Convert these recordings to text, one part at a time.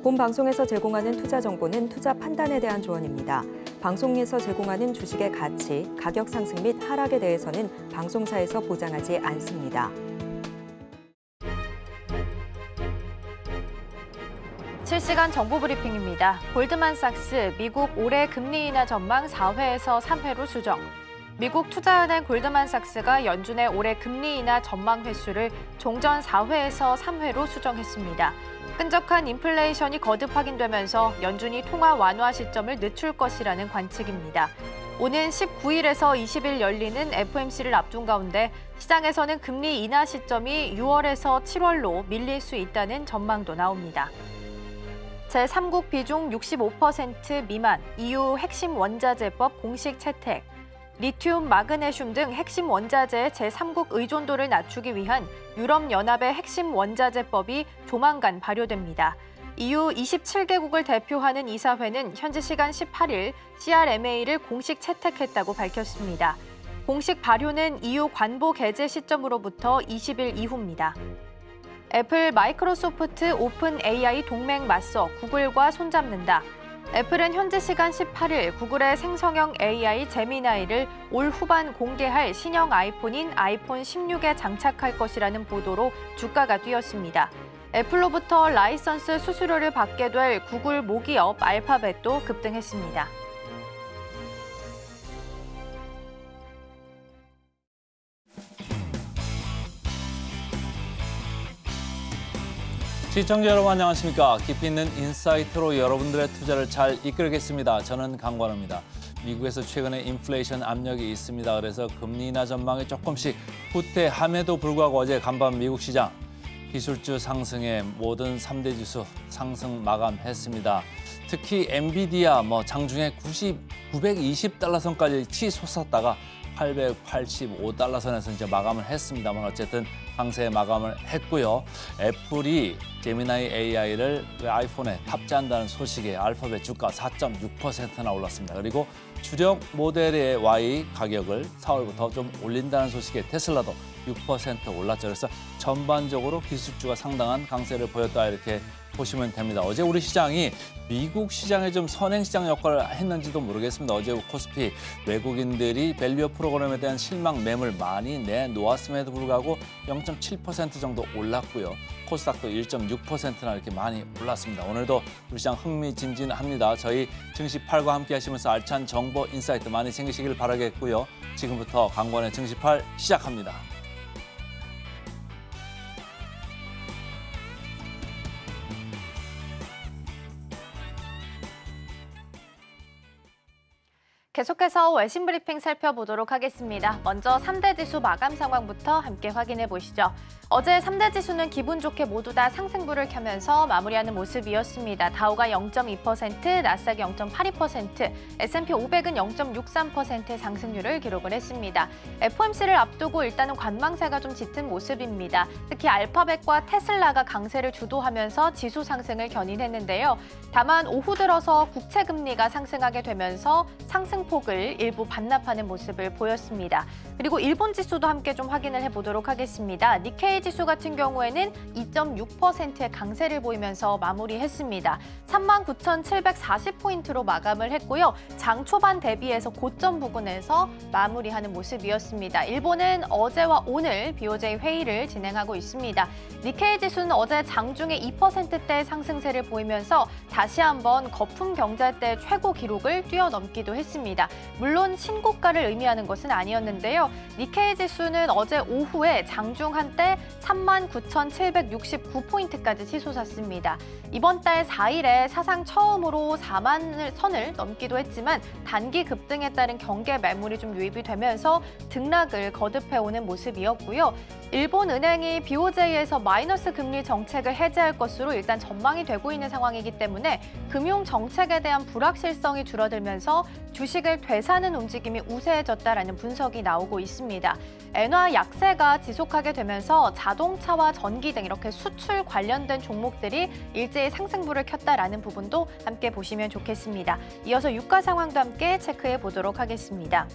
본 방송에서 제공하는 투자 정보는 투자 판단에 대한 조언입니다. 방송에서 제공하는 주식의 가치, 가격 상승 및 하락에 대해서는 방송사에서 보장하지 않습니다. 실시간 정보 브리핑입니다. 골드만삭스 미국 올해 금리 인하 전망 4회에서 3회로 수정. 미국 투자은행 골드만삭스가 연준의 올해 금리 인하 전망 횟수를 종전 4회에서 3회로 수정했습니다. 끈적한 인플레이션이 거듭 확인되면서 연준이 통화 완화 시점을 늦출 것이라는 관측입니다. 오는 19일에서 20일 열리는 FOMC를 앞둔 가운데 시장에서는 금리 인하 시점이 6월에서 7월로 밀릴 수 있다는 전망도 나옵니다. 제3국 비중 65% 미만 EU 핵심 원자재법 공식 채택, 리튬, 마그네슘 등 핵심 원자재의 제3국 의존도를 낮추기 위한 유럽연합의 핵심 원자재법이 조만간 발효됩니다. EU 27개국을 대표하는 이사회는 현지 시간 18일 CRMA를 공식 채택했다고 밝혔습니다. 공식 발효는 EU 관보 개제 시점으로부터 20일 이후입니다. 애플, 마이크로소프트, 오픈 AI 동맹 맞서 구글과 손잡는다. 애플은 현지 시간 18일 구글의 생성형 AI 제미나이를 올 후반 공개할 신형 아이폰인 아이폰 16에 장착할 것이라는 보도로 주가가 뛰었습니다. 애플로부터 라이선스 수수료를 받게 될 구글 모기업 알파벳도 급등했습니다. 시청자 여러분 안녕하십니까? 깊이 있는 인사이트로 여러분들의 투자를 잘 이끌겠습니다. 저는 강관우입니다. 미국에서 최근에 인플레이션 압력이 있습니다. 그래서 금리 인하 전망이 조금씩 후퇴함에도 불구하고 어제 간밤 미국 시장 기술주 상승에 모든 3대 지수 상승 마감했습니다. 특히 엔비디아 장중에 920달러 선까지 치솟았다가 885달러 선에서 이제 마감을 했습니다만 어쨌든 강세 마감을 했고요. 애플이 제미나이 AI를 아이폰에 탑재한다는 소식에 알파벳 주가 4.6%나 올랐습니다. 그리고 주력 모델의 Y 가격을 4월부터 좀 올린다는 소식에 테슬라도 6% 올랐죠. 그래서 전반적으로 기술주가 상당한 강세를 보였다 이렇게 보시면 됩니다. 어제 우리 시장이 미국 시장에 좀 선행시장 역할을 했는지도 모르겠습니다. 어제 코스피 외국인들이 밸류업 프로그램에 대한 실망 매물 많이 내놓았음에도 불구하고 0.7% 정도 올랐고요. 코스닥도 1.6%나 이렇게 많이 올랐습니다. 오늘도 우리 시장 흥미진진합니다. 저희 증시8과 함께 하시면서 알찬 정보 인사이트 많이 챙기시길 바라겠고요. 지금부터 강권의 증시8 시작합니다. 계속해서 외신 브리핑 살펴보도록 하겠습니다. 먼저 3대 지수 마감 상황부터 함께 확인해 보시죠. 어제 3대 지수는 기분 좋게 모두 다 상승불을 켜면서 마무리하는 모습이었습니다. 다우가 0.2%, 나스닥이 0.82%, S&P 500은 0.63%의 상승률을 기록을 했습니다. FOMC를 앞두고 일단은 관망세가 좀 짙은 모습입니다. 특히 알파벳과 테슬라가 강세를 주도하면서 지수 상승을 견인했는데요. 다만 오후 들어서 국채 금리가 상승하게 되면서 상승폭을 일부 반납하는 모습을 보였습니다. 그리고 일본 지수도 함께 좀 확인을 해보도록 하겠습니다. 니케이 지수 같은 경우에는 2.6%의 강세를 보이면서 마무리했습니다. 39,740포인트로 마감을 했고요. 장 초반 대비해서 고점 부근에서 마무리하는 모습이었습니다. 일본은 어제와 오늘 BOJ 회의를 진행하고 있습니다. 니케이 지수는 어제 장중에 2%대 상승세를 보이면서 다시 한번 거품 경제 때 최고 기록을 뛰어넘기도 했습니다. 물론 신고가를 의미하는 것은 아니었는데요. 니케이 지수는 어제 오후에 장중 한때 39,769포인트까지 치솟았습니다. 이번 달 4일에 사상 처음으로 4만 선을 넘기도 했지만 단기 급등에 따른 경계 매물이 좀 유입이 되면서 등락을 거듭해오는 모습이었고요. 일본 은행이 BOJ에서 마이너스 금리 정책을 해제할 것으로 일단 전망이 되고 있는 상황이기 때문에 금융 정책에 대한 불확실성이 줄어들면서 주식을 되사는 움직임이 우세해졌다라는 분석이 나오고 있습니다. 엔화 약세가 지속하게 되면서 자동차와 전기 등 이렇게 수출 관련된 종목들이 일제히 상승불을 켰다라는 부분도 함께 보시면 좋겠습니다. 이어서 유가 상황도 함께 체크해 보도록 하겠습니다.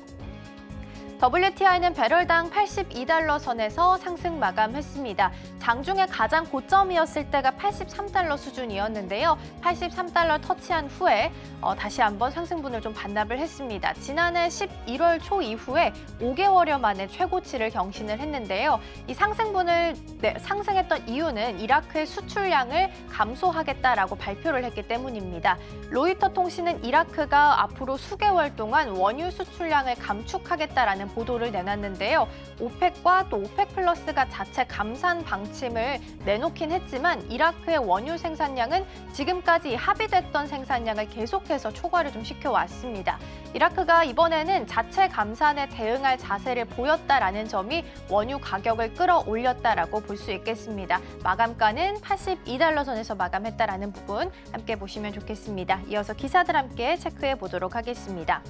WTI는 배럴당 82달러 선에서 상승 마감했습니다. 장중에 가장 고점이었을 때가 83달러 수준이었는데요. 83달러 터치한 후에 다시 한번 상승분을 좀 반납을 했습니다. 지난해 11월 초 이후에 5개월여 만에 최고치를 경신을 했는데요. 이 상승분을 상승했던 이유는 이라크의 수출량을 감소하겠다라고 발표를 했기 때문입니다. 로이터 통신은 이라크가 앞으로 수개월 동안 원유 수출량을 감축하겠다라는 보도를 내놨는데요. 오펙과 또 오펙 플러스가 자체 감산 방침을 내놓긴 했지만 이라크의 원유 생산량은 지금까지 합의됐던 생산량을 계속해서 초과를 좀 시켜왔습니다. 이라크가 이번에는 자체 감산에 대응할 자세를 보였다라는 점이 원유 가격을 끌어올렸다라고 볼 수 있겠습니다. 마감가는 82달러 선에서 마감했다라는 부분 함께 보시면 좋겠습니다. 이어서 기사들 함께 체크해 보도록 하겠습니다.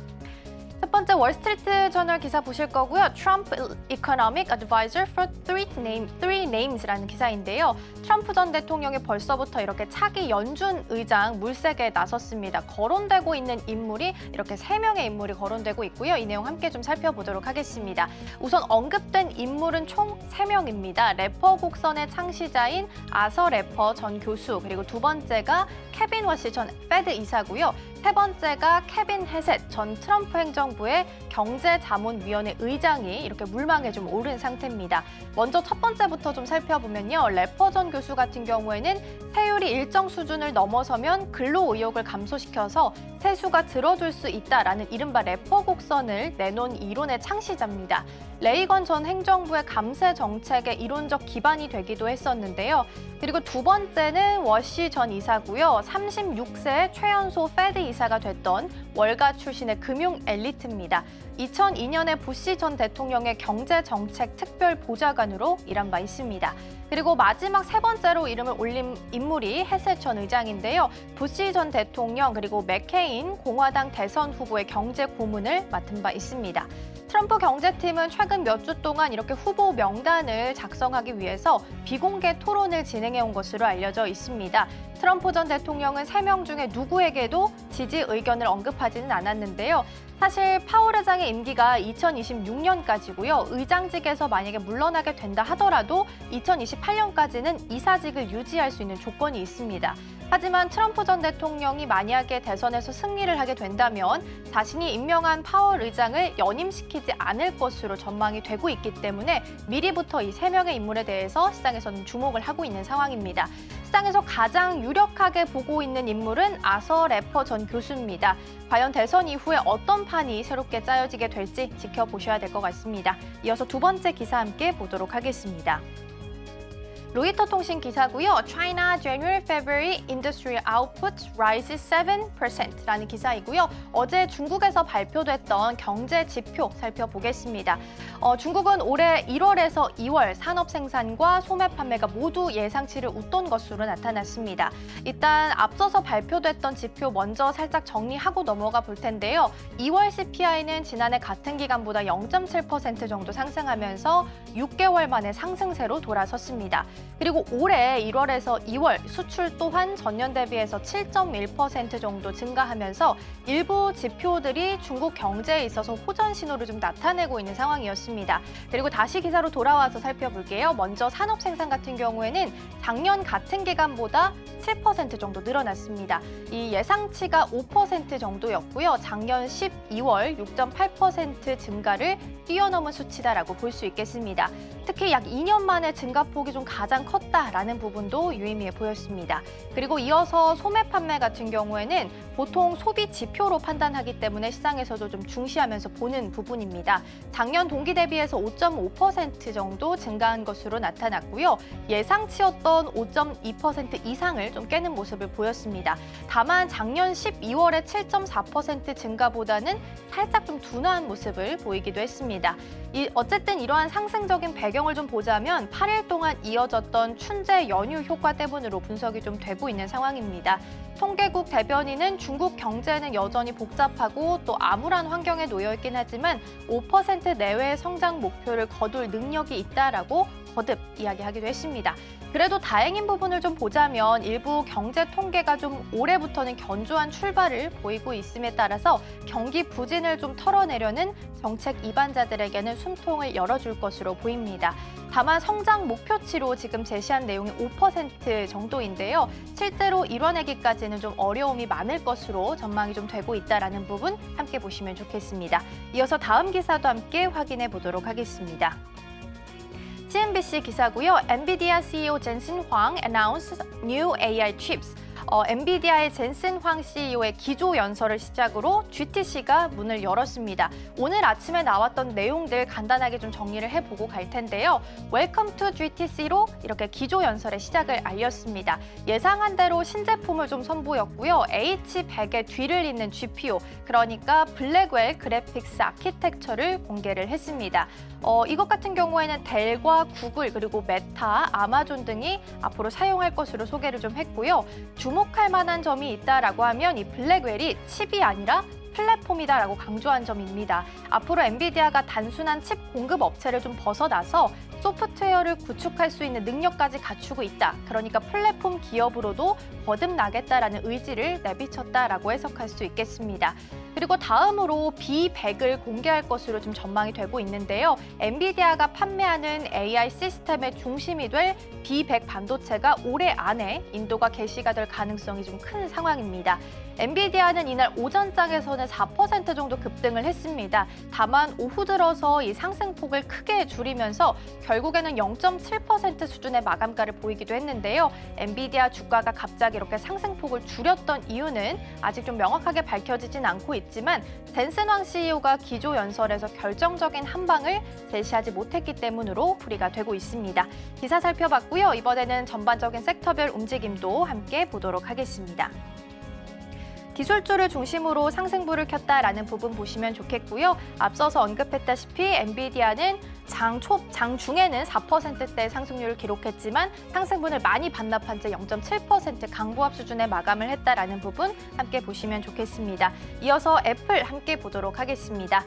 첫 번째 월스트리트 저널 기사 보실 거고요. Trump Economic Advisor for three names라는 기사인데요. 트럼프 전 대통령이 벌써부터 이렇게 차기 연준 의장 물색에 나섰습니다. 거론되고 있는 인물이 이렇게 3명의 인물이 거론되고 있고요. 이 내용 함께 좀 살펴보도록 하겠습니다. 우선 언급된 인물은 총 3명입니다. 래퍼 곡선의 창시자인 아서 래퍼 전 교수, 그리고 두 번째가 케빈 워시 전 페드 이사고요. 세 번째가 케빈 헤셋 전 트럼프 행정부의 경제자문위원회 의장이 이렇게 물망에 좀 오른 상태입니다. 먼저 첫 번째부터 좀 살펴보면요. 래퍼 전 교수 같은 경우에는 세율이 일정 수준을 넘어서면 근로 의욕을 감소시켜서 세수가 줄어들 수 있다라는 이른바 래퍼 곡선을 내놓은 이론의 창시자입니다. 레이건 전 행정부의 감세 정책의 이론적 기반이 되기도 했었는데요. 그리고 두 번째는 워시 전 이사고요. 36세 최연소 페드 이사가 됐던 월가 출신의 금융 엘리트입니다. 2002년에 부시 전 대통령의 경제정책 특별보좌관으로 일한 바 있습니다. 그리고 마지막 세 번째로 이름을 올린 인물이 헤셋 전 의장인데요. 부시 전 대통령 그리고 맥케인 공화당 대선 후보의 경제 고문을 맡은 바 있습니다. 트럼프 경제팀은 최근 몇 주 동안 이렇게 후보 명단을 작성하기 위해서 비공개 토론을 진행해온 것으로 알려져 있습니다. 트럼프 전 대통령은 3명 중에 누구에게도 지지 의견을 언급하지는 않았는데요. 사실 파월 의장의 임기가 2026년까지고요. 의장직에서 만약에 물러나게 된다 하더라도 2028년까지는 이사직을 유지할 수 있는 조건이 있습니다. 하지만 트럼프 전 대통령이 만약에 대선에서 승리를 하게 된다면 자신이 임명한 파월 의장을 연임시키지 않을 것으로 전망이 되고 있기 때문에 미리부터 이 3명의 인물에 대해서 시장에서는 주목을 하고 있는 상황입니다. 시장에서 가장 유력하게 보고 있는 인물은 아서 래퍼 전 교수입니다. 과연 대선 이후에 어떤 판이 새롭게 짜여지게 될지 지켜보셔야 될 것 같습니다. 이어서 두 번째 기사 함께 보도록 하겠습니다. 로이터 통신 기사고요. China January-February Industrial Output rises 7%라는 기사이고요. 어제 중국에서 발표됐던 경제 지표 살펴보겠습니다. 중국은 올해 1월에서 2월 산업 생산과 소매 판매가 모두 예상치를 웃돈 것으로 나타났습니다. 일단 앞서서 발표됐던 지표 먼저 살짝 정리하고 넘어가 볼 텐데요. 2월 CPI는 지난해 같은 기간보다 0.7% 정도 상승하면서 6개월 만에 상승세로 돌아섰습니다. 그리고 올해 1월에서 2월 수출 또한 전년 대비해서 7.1% 정도 증가하면서 일부 지표들이 중국 경제에 있어서 호전 신호를 좀 나타내고 있는 상황이었습니다. 그리고 다시 기사로 돌아와서 살펴볼게요. 먼저 산업 생산 같은 경우에는 작년 같은 기간보다 7% 정도 늘어났습니다. 이 예상치가 5% 정도였고요. 작년 12월 6.8% 증가를 뛰어넘은 수치다라고 볼 수 있겠습니다. 특히 약 2년 만에 증가폭이 좀 가장 컸다라는 부분도 유의미해 보였습니다. 그리고 이어서 소매 판매 같은 경우에는 보통 소비 지표로 판단하기 때문에 시장에서도 좀 중시하면서 보는 부분입니다. 작년 동기 대비해서 5.5% 정도 증가한 것으로 나타났고요. 예상치였던 5.2% 이상을 좀 깨는 모습을 보였습니다. 다만 작년 12월의 7.4% 증가보다는 살짝 좀 둔화한 모습을 보이기도 했습니다. 어쨌든 이러한 상승적인 배경을 좀 보자면 8일 동안 이어졌던 춘제 연휴 효과 때문으로 분석이 좀 되고 있는 상황입니다. 통계국 대변인은 중국 경제는 여전히 복잡하고 또 암울한 환경에 놓여 있긴 하지만 5% 내외의 성장 목표를 거둘 능력이 있다라고 거듭 이야기하기도 했습니다. 그래도 다행인 부분을 좀 보자면 일부 경제 통계가 좀 올해부터는 견조한 출발을 보이고 있음에 따라서 경기 부진을 좀 털어내려는 정책 이반자들에게는 숨통을 열어줄 것으로 보입니다. 다만 성장 목표치로 지금 제시한 내용이 5% 정도인데요. 실제로 이뤄내기까지는 좀 어려움이 많을 것으로 전망이 좀 되고 있다는 부분 함께 보시면 좋겠습니다. 이어서 다음 기사도 함께 확인해 보도록 하겠습니다. CNBC 기사고요. 엔비디아 CEO 젠슨 황 announced new AI chips. 엔비디아의 젠슨 황 CEO의 기조 연설을 시작으로 GTC가 문을 열었습니다. 오늘 아침에 나왔던 내용들 간단하게 좀 정리를 해보고 갈 텐데요. Welcome to GTC로 이렇게 기조 연설의 시작을 알렸습니다. 예상한 대로 신제품을 좀 선보였고요. H100의 뒤를 잇는 GPU, 그러니까 블랙웰 그래픽스 아키텍처를 공개를 했습니다. 이것 같은 경우에는 델과 구글 그리고 메타, 아마존 등이 앞으로 사용할 것으로 소개를 좀 했고요. 주목할 만한 점이 있다라고 하면 이 블랙웰이 칩이 아니라 플랫폼이다라고 강조한 점입니다. 앞으로 엔비디아가 단순한 칩 공급 업체를 좀 벗어나서 소프트웨어를 구축할 수 있는 능력까지 갖추고 있다. 그러니까 플랫폼 기업으로도 거듭나겠다라는 의지를 내비쳤다라고 해석할 수 있겠습니다. 그리고 다음으로 B100을 공개할 것으로 좀 전망이 되고 있는데요. 엔비디아가 판매하는 AI 시스템의 중심이 될 B100 반도체가 올해 안에 인도가 개시가 될 가능성이 좀 큰 상황입니다. 엔비디아는 이날 오전장에서는 4% 정도 급등을 했습니다. 다만 오후 들어서 이 상승폭을 크게 줄이면서 결국에는 0.7% 수준의 마감가를 보이기도 했는데요. 엔비디아 주가가 갑자기 이렇게 상승폭을 줄였던 이유는 아직 좀 명확하게 밝혀지진 않고 있지만 젠슨 황 CEO가 기조 연설에서 결정적인 한방을 제시하지 못했기 때문으로 풀이가 되고 있습니다. 기사 살펴봤고요. 이번에는 전반적인 섹터별 움직임도 함께 보도록 하겠습니다. 기술주를 중심으로 상승부를 켰다라는 부분 보시면 좋겠고요. 앞서서 언급했다시피 엔비디아는 장 중에는 4%대 상승률을 기록했지만 상승분을 많이 반납한 채 0.7% 강보합 수준에 마감을 했다라는 부분 함께 보시면 좋겠습니다. 이어서 애플 함께 보도록 하겠습니다.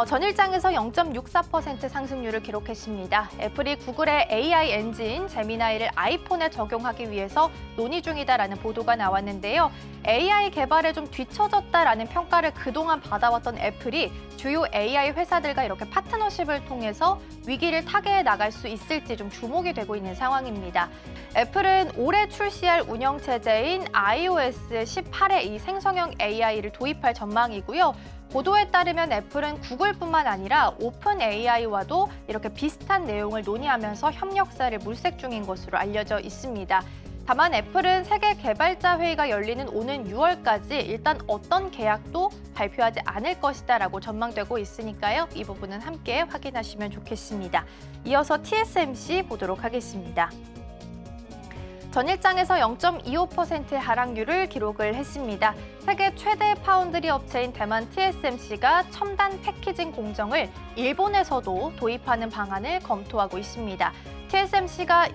전일장에서 0.64% 상승률을 기록했습니다. 애플이 구글의 AI 엔진 제미나이를 아이폰에 적용하기 위해서 논의 중이다라는 보도가 나왔는데요. AI 개발에 좀 뒤처졌다라는 평가를 그동안 받아왔던 애플이 주요 AI 회사들과 이렇게 파트너십을 통해서 위기를 타개해 나갈 수 있을지 좀 주목이 되고 있는 상황입니다. 애플은 올해 출시할 운영체제인 iOS 18에 이 생성형 AI를 도입할 전망이고요. 보도에 따르면 애플은 구글뿐만 아니라 오픈 AI와도 이렇게 비슷한 내용을 논의하면서 협력사를 물색 중인 것으로 알려져 있습니다. 다만 애플은 세계 개발자 회의가 열리는 오는 6월까지 일단 어떤 계약도 발표하지 않을 것이다라고 전망되고 있으니까요. 이 부분은 함께 확인하시면 좋겠습니다. 이어서 TSMC 보도록 하겠습니다. 전일장에서 0.25%의 하락률을 기록을 했습니다. 세계 최대 파운드리 업체인 대만 TSMC가 첨단 패키징 공정을 일본에서도 도입하는 방안을 검토하고 있습니다. TSMC가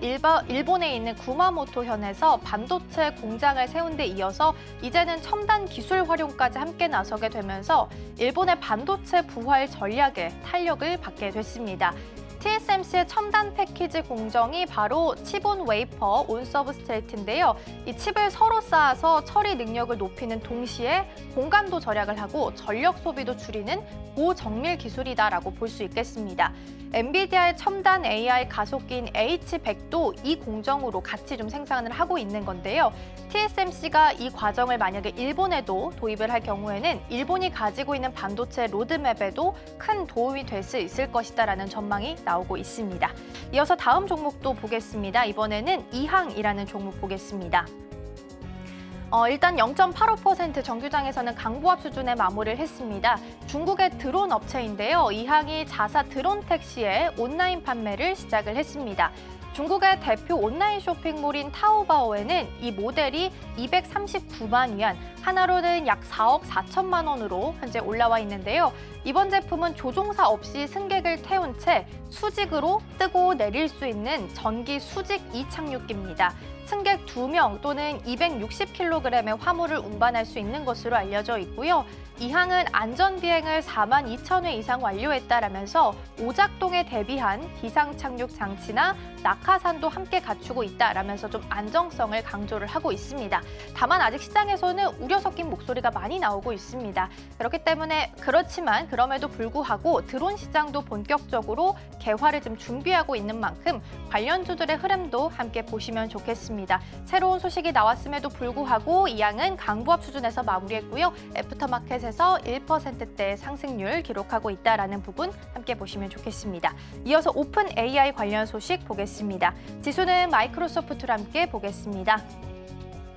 일본에 있는 구마모토현에서 반도체 공장을 세운 데 이어서 이제는 첨단 기술 활용까지 함께 나서게 되면서 일본의 반도체 부활 전략에 탄력을 받게 됐습니다. TSMC의 첨단 패키지 공정이 바로 칩온 웨이퍼 온 서브스트레이트인데요. 이 칩을 서로 쌓아서 처리 능력을 높이는 동시에 공간도 절약을 하고 전력 소비도 줄이는 고정밀 기술이다라고 볼 수 있겠습니다. 엔비디아의 첨단 AI 가속기인 H100도 이 공정으로 같이 좀 생산을 하고 있는 건데요. TSMC가 이 과정을 만약에 일본에도 도입을 할 경우에는 일본이 가지고 있는 반도체 로드맵에도 큰 도움이 될 수 있을 것이다라는 전망이 나오고 있습니다. 이어서 다음 종목도 보겠습니다. 이번에는 이항이라는 종목 보겠습니다. 일단 0.85% 정규장에서는 강보합 수준의 마무리를 했습니다. 중국의 드론 업체인데요. 이항이 자사 드론 택시의 온라인 판매를 시작을 했습니다. 중국의 대표 온라인 쇼핑몰인 타오바오에는 이 모델이 239만 위안, 하나로는 약 4억 4천만 원으로 현재 올라와 있는데요. 이번 제품은 조종사 없이 승객을 태운 채 수직으로 뜨고 내릴 수 있는 전기 수직 이착륙기입니다. 승객 2명 또는 260kg의 화물을 운반할 수 있는 것으로 알려져 있고요. 이 항은 안전비행을 42,000회 이상 완료했다라면서 오작동에 대비한 비상착륙 장치나 낙하산도 함께 갖추고 있다라면서 좀 안정성을 강조를 하고 있습니다. 다만 아직 시장에서는 우려 섞인 목소리가 많이 나오고 있습니다. 그렇기 때문에 그렇지만 그럼에도 불구하고 드론 시장도 본격적으로 개화를 좀 준비하고 있는 만큼 관련주들의 흐름도 함께 보시면 좋겠습니다. 새로운 소식이 나왔음에도 불구하고 이 양은 강보합 수준에서 마무리했고요. 애프터마켓에서 1%대 상승률 기록하고 있다는 부분 함께 보시면 좋겠습니다. 이어서 오픈 AI 관련 소식 보겠습니다. 지수는 마이크로소프트와 함께 보겠습니다.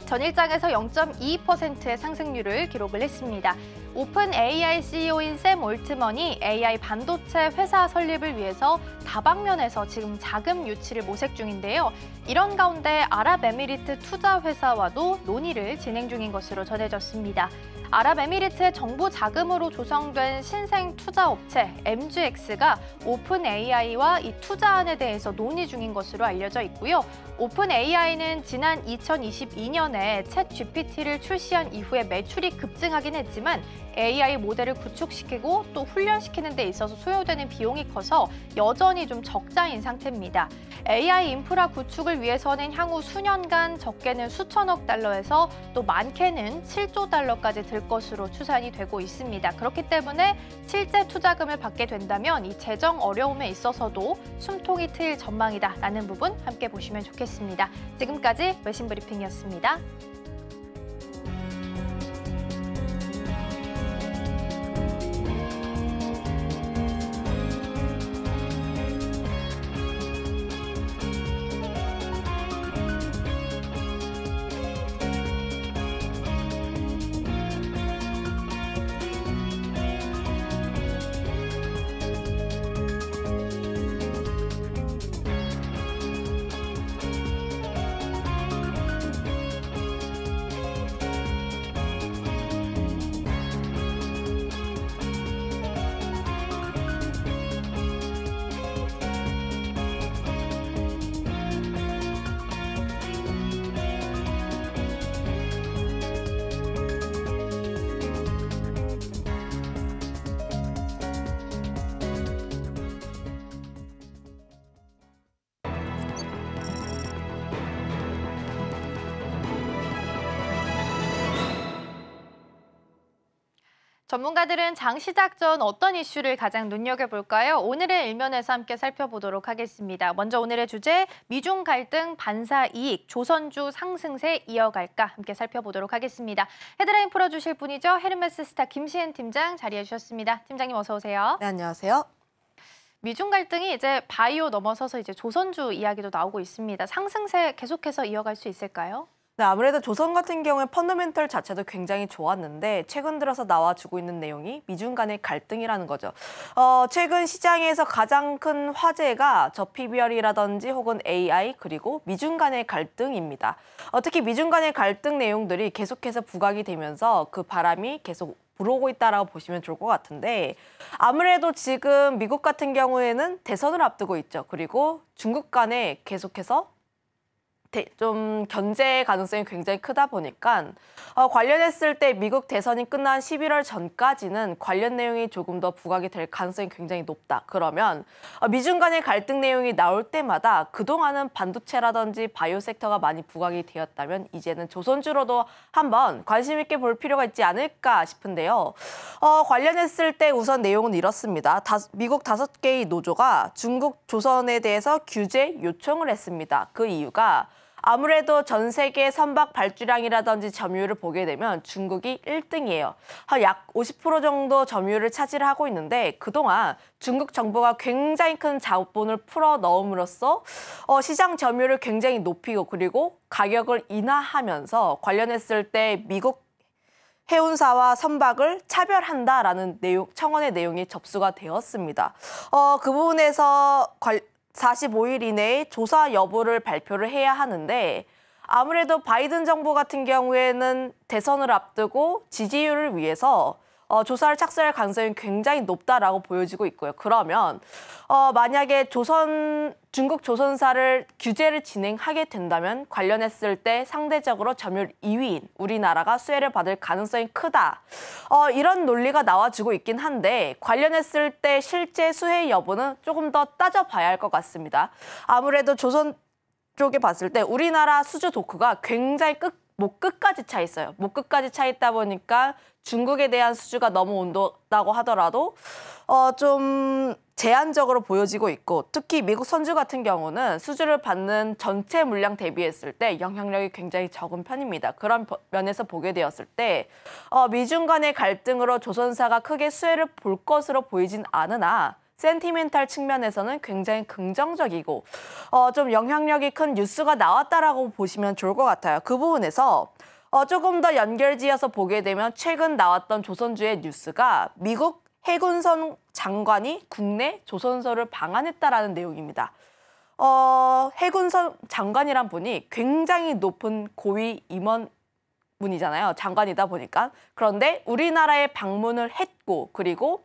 전일장에서 0.22%의 상승률을 기록을 했습니다. 오픈 AI CEO인 샘 올트먼이 AI 반도체 회사 설립을 위해서 다방면에서 지금 자금 유치를 모색 중인데요. 이런 가운데 아랍에미리트 투자 회사와도 논의를 진행 중인 것으로 전해졌습니다. 아랍에미리트의 정부 자금으로 조성된 신생 투자 업체 MGX가 오픈 AI와 이 투자안에 대해서 논의 중인 것으로 알려져 있고요. 오픈 AI는 지난 2022년에 챗 GPT를 출시한 이후에 매출이 급증하긴 했지만 AI 모델을 구축시키고 또 훈련시키는 데 있어서 소요되는 비용이 커서 여전히 좀 적자인 상태입니다. AI 인프라 구축을 위해서는 향후 수년간 적게는 수천억 달러에서 또 많게는 7조 달러까지 들 것으로 추산이 되고 있습니다. 그렇기 때문에 실제 투자금을 받게 된다면 이 재정 어려움에 있어서도 숨통이 트일 전망이다라는 부분 함께 보시면 좋겠습니다. 지금까지 외신 브리핑이었습니다. 전문가들은 장 시작 전 어떤 이슈를 가장 눈여겨볼까요? 오늘의 일면에서 함께 살펴보도록 하겠습니다. 먼저 오늘의 주제, 미중 갈등 반사 이익, 조선주 상승세 이어갈까 함께 살펴보도록 하겠습니다. 헤드라인 풀어주실 분이죠. 헤르메스 스타 김시은 팀장 자리해 주셨습니다. 팀장님 어서 오세요. 네, 안녕하세요. 미중 갈등이 이제 바이오 넘어서서 이제 조선주 이야기도 나오고 있습니다. 상승세 계속해서 이어갈 수 있을까요? 네, 아무래도 조선 같은 경우에 펀더멘털 자체도 굉장히 좋았는데 최근 들어서 나와주고 있는 내용이 미중 간의 갈등이라는 거죠. 최근 시장에서 가장 큰 화제가 저PBR이라든지 혹은 AI 그리고 미중 간의 갈등입니다. 특히 미중 간의 갈등 내용들이 계속해서 부각이 되면서 그 바람이 계속 불어오고 있다라고 보시면 좋을 것 같은데 아무래도 지금 미국 같은 경우에는 대선을 앞두고 있죠. 그리고 중국 간에 계속해서 좀 견제 가능성이 굉장히 크다 보니까 관련했을 때 미국 대선이 끝난 11월 전까지는 관련 내용이 조금 더 부각이 될 가능성이 굉장히 높다. 그러면 미중 간의 갈등 내용이 나올 때마다 그동안은 반도체라든지 바이오 섹터가 많이 부각이 되었다면 이제는 조선주로도 한번 관심 있게 볼 필요가 있지 않을까 싶은데요. 관련했을 때 우선 내용은 이렇습니다. 미국 5개의 노조가 중국 조선에 대해서 규제 요청을 했습니다. 그 이유가 아무래도 전 세계 선박 발주량이라든지 점유율을 보게 되면 중국이 1등이에요. 약 50% 정도 점유율을 차지하고 있는데 그동안 중국 정부가 굉장히 큰 자본을 풀어 넣음으로써 시장 점유율을 굉장히 높이고 그리고 가격을 인하하면서 관련했을 때 미국 해운사와 선박을 차별한다라는 청원의 내용이 접수가 되었습니다. 그 부분에서 45일 이내에 조사 여부를 발표를 해야 하는데 아무래도 바이든 정부 같은 경우에는 대선을 앞두고 지지율을 위해서 조사를 착수할 가능성이 굉장히 높다라고 보여지고 있고요. 그러면 만약에 중국 조선사를 규제를 진행하게 된다면 관련했을 때 상대적으로 점유율 2위인 우리나라가 수혜를 받을 가능성이 크다. 이런 논리가 나와주고 있긴 한데 관련했을 때 실제 수혜 여부는 조금 더 따져봐야 할 것 같습니다. 아무래도 조선 쪽에 봤을 때 우리나라 수주 도크가 굉장히 목 끝까지 차 있어요. 목 끝까지 차 있다 보니까 중국에 대한 수주가 너무 온다고 하더라도 좀 제한적으로 보여지고 있고 특히 미국 선주 같은 경우는 수주를 받는 전체 물량 대비했을 때 영향력이 굉장히 적은 편입니다. 그런 면에서 보게 되었을 때 미중 간의 갈등으로 조선사가 크게 수혜를 볼 것으로 보이진 않으나 센티멘탈 측면에서는 굉장히 긍정적이고 좀 영향력이 큰 뉴스가 나왔다라고 보시면 좋을 것 같아요. 그 부분에서 조금 더 연결지어서 보게 되면 최근 나왔던 조선주의 뉴스가 미국 해군선 장관이 국내 조선소를 방한했다라는 내용입니다. 해군선 장관이란 분이 굉장히 높은 고위 임원분이잖아요. 장관이다 보니까. 그런데 우리나라에 방문을 했고 그리고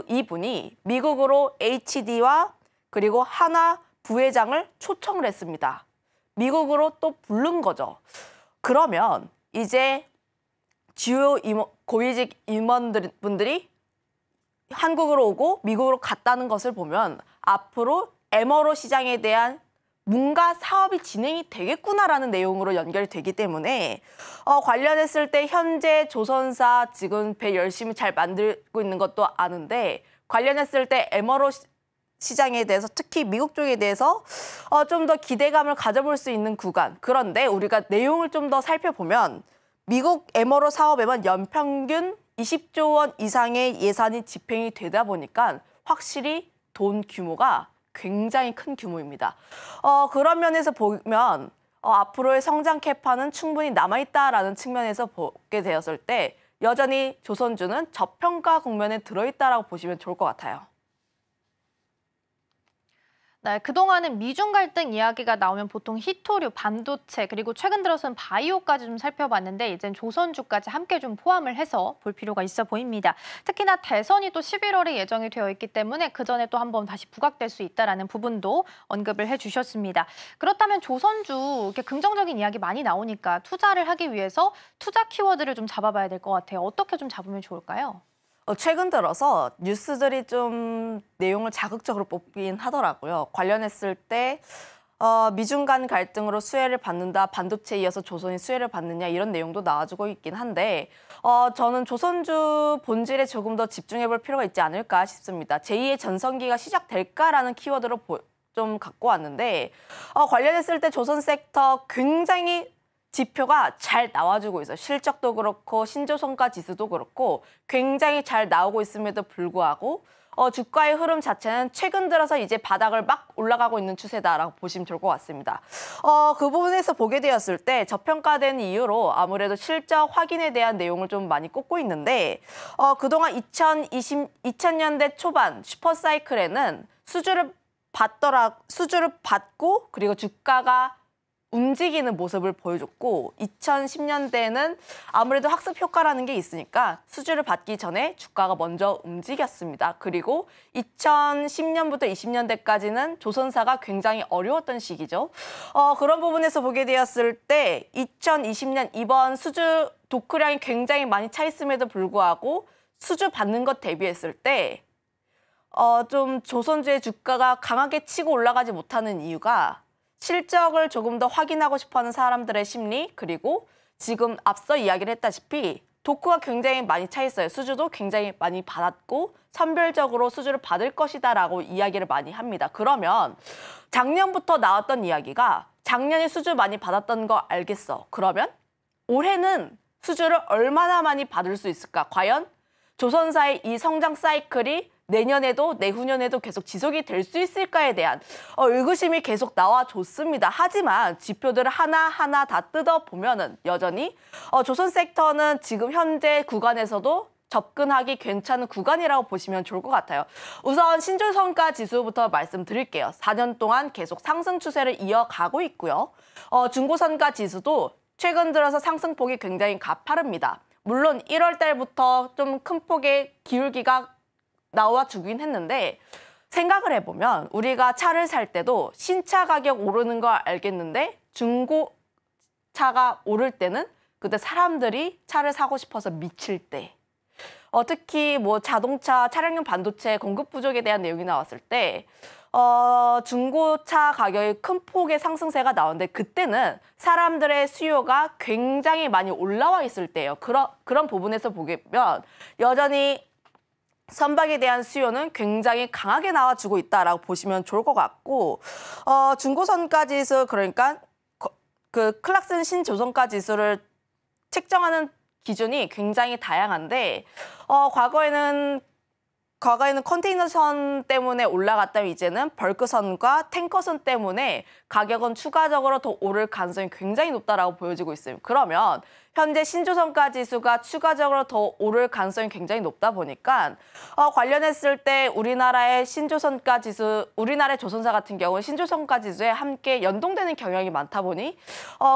이분이 미국으로 HD와 그리고 하나 부회장을 초청을 했습니다. 미국으로 또 부른 거죠. 그러면 이제 주요 고위직 임원분들이 한국으로 오고 미국으로 갔다는 것을 보면 앞으로 MRO 시장에 대한 뭔가 사업이 진행이 되겠구나라는 내용으로 연결되기 때문에 관련했을 때 현재 조선사 지금 배 열심히 잘 만들고 있는 것도 아는데 관련했을 때 MRO 시장에 대해서 특히 미국 쪽에 대해서 좀 더 기대감을 가져볼 수 있는 구간. 그런데 우리가 내용을 좀 더 살펴보면 미국 MRO 사업에만 연평균 20조 원 이상의 예산이 집행이 되다 보니까 확실히 돈 규모가 굉장히 큰 규모입니다. 그런 면에서 보면 앞으로의 성장 캐파는 충분히 남아있다라는 측면에서 보게 되었을 때 여전히 조선주는 저평가 국면에 들어있다라고 보시면 좋을 것 같아요. 네, 그동안은 미중 갈등 이야기가 나오면 보통 히토류, 반도체, 그리고 최근 들어서는 바이오까지 좀 살펴봤는데 이젠 조선주까지 함께 좀 포함을 해서 볼 필요가 있어 보입니다. 특히나 대선이 또 11월에 예정이 되어 있기 때문에 그 전에 또 한번 다시 부각될 수 있다라는 부분도 언급을 해주셨습니다. 그렇다면 조선주 이렇게 긍정적인 이야기 많이 나오니까 투자를 하기 위해서 투자 키워드를 좀 잡아봐야 될 것 같아요. 어떻게 좀 잡으면 좋을까요? 최근 들어서 뉴스들이 좀 내용을 자극적으로 뽑긴 하더라고요. 관련했을 때 미중 간 갈등으로 수혜를 받는다, 반도체에 이어서 조선이 수혜를 받느냐 이런 내용도 나와주고 있긴 한데 저는 조선주 본질에 조금 더 집중해 볼 필요가 있지 않을까 싶습니다. 제2의 전성기가 시작될까라는 키워드로 좀 갖고 왔는데 관련했을 때 조선 섹터 굉장히 지표가 잘 나와주고 있어요. 실적도 그렇고 신조성과 지수도 그렇고 굉장히 잘 나오고 있음에도 불구하고 주가의 흐름 자체는 최근 들어서 이제 바닥을 막 올라가고 있는 추세다라고 보시면 좋을 것 같습니다. 그 부분에서 보게 되었을 때 저평가된 이유로 아무래도 실적 확인에 대한 내용을 좀 많이 꼽고 있는데 그동안 2000년대 초반 슈퍼사이클에는 수주를 받고 그리고 주가가 움직이는 모습을 보여줬고 2010년대에는 아무래도 학습 효과라는 게 있으니까 수주를 받기 전에 주가가 먼저 움직였습니다. 그리고 2010년부터 20년대까지는 조선사가 굉장히 어려웠던 시기죠. 그런 부분에서 보게 되었을 때 2020년 이번 수주 도크량이 굉장히 많이 차 있음에도 불구하고 수주 받는 것 대비했을 때 좀 조선주의 주가가 강하게 치고 올라가지 못하는 이유가 실적을 조금 더 확인하고 싶어하는 사람들의 심리 그리고 지금 앞서 이야기를 했다시피 도크가 굉장히 많이 차 있어요. 수주도 굉장히 많이 받았고 선별적으로 수주를 받을 것이다라고 이야기를 많이 합니다. 그러면 작년부터 나왔던 이야기가 작년에 수주 많이 받았던 거 알겠어. 그러면 올해는 수주를 얼마나 많이 받을 수 있을까? 과연 조선사의 이 성장 사이클이 내년에도 내후년에도 계속 지속이 될 수 있을까에 대한 의구심이 계속 나와줬습니다. 하지만 지표들을 하나하나 다 뜯어보면은 여전히 조선 섹터는 지금 현재 구간에서도 접근하기 괜찮은 구간이라고 보시면 좋을 것 같아요. 우선 신조성과 지수부터 말씀드릴게요. 4년 동안 계속 상승 추세를 이어가고 있고요. 중고선가 지수도 최근 들어서 상승폭이 굉장히 가파릅니다. 물론 1월 달부터 좀 큰 폭의 기울기가 나와주긴 했는데 생각을 해보면 우리가 차를 살 때도 신차 가격 오르는 거 알겠는데 중고차가 오를 때는 그때 사람들이 차를 사고 싶어서 미칠 때 특히 뭐 자동차, 차량용 반도체 공급 부족에 대한 내용이 나왔을 때 중고차 가격이 큰 폭의 상승세가 나오는데 그때는 사람들의 수요가 굉장히 많이 올라와 있을 때예요. 그런 부분에서 보면 여전히 선박에 대한 수요는 굉장히 강하게 나와주고 있다라고 보시면 좋을 것 같고 중고선가 지수 그러니까 그 클락슨 신조선가 지수를 책정하는 기준이 굉장히 다양한데 과거에는 컨테이너선 때문에 올라갔다면 이제는 벌크선과 탱커선 때문에 가격은 추가적으로 더 오를 가능성이 굉장히 높다라고 보여지고 있어요. 그러면 현재 신조선가 지수가 추가적으로 더 오를 가능성이 굉장히 높다 보니까 관련했을 때 우리나라의 신조선가 지수, 우리나라의 조선사 같은 경우는 신조선가 지수에 함께 연동되는 경향이 많다 보니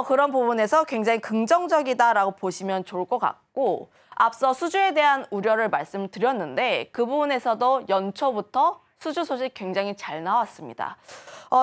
그런 부분에서 굉장히 긍정적이다라고 보시면 좋을 것 같고 앞서 수주에 대한 우려를 말씀드렸는데 그 부분에서도 연초부터 수주 소식 굉장히 잘 나왔습니다.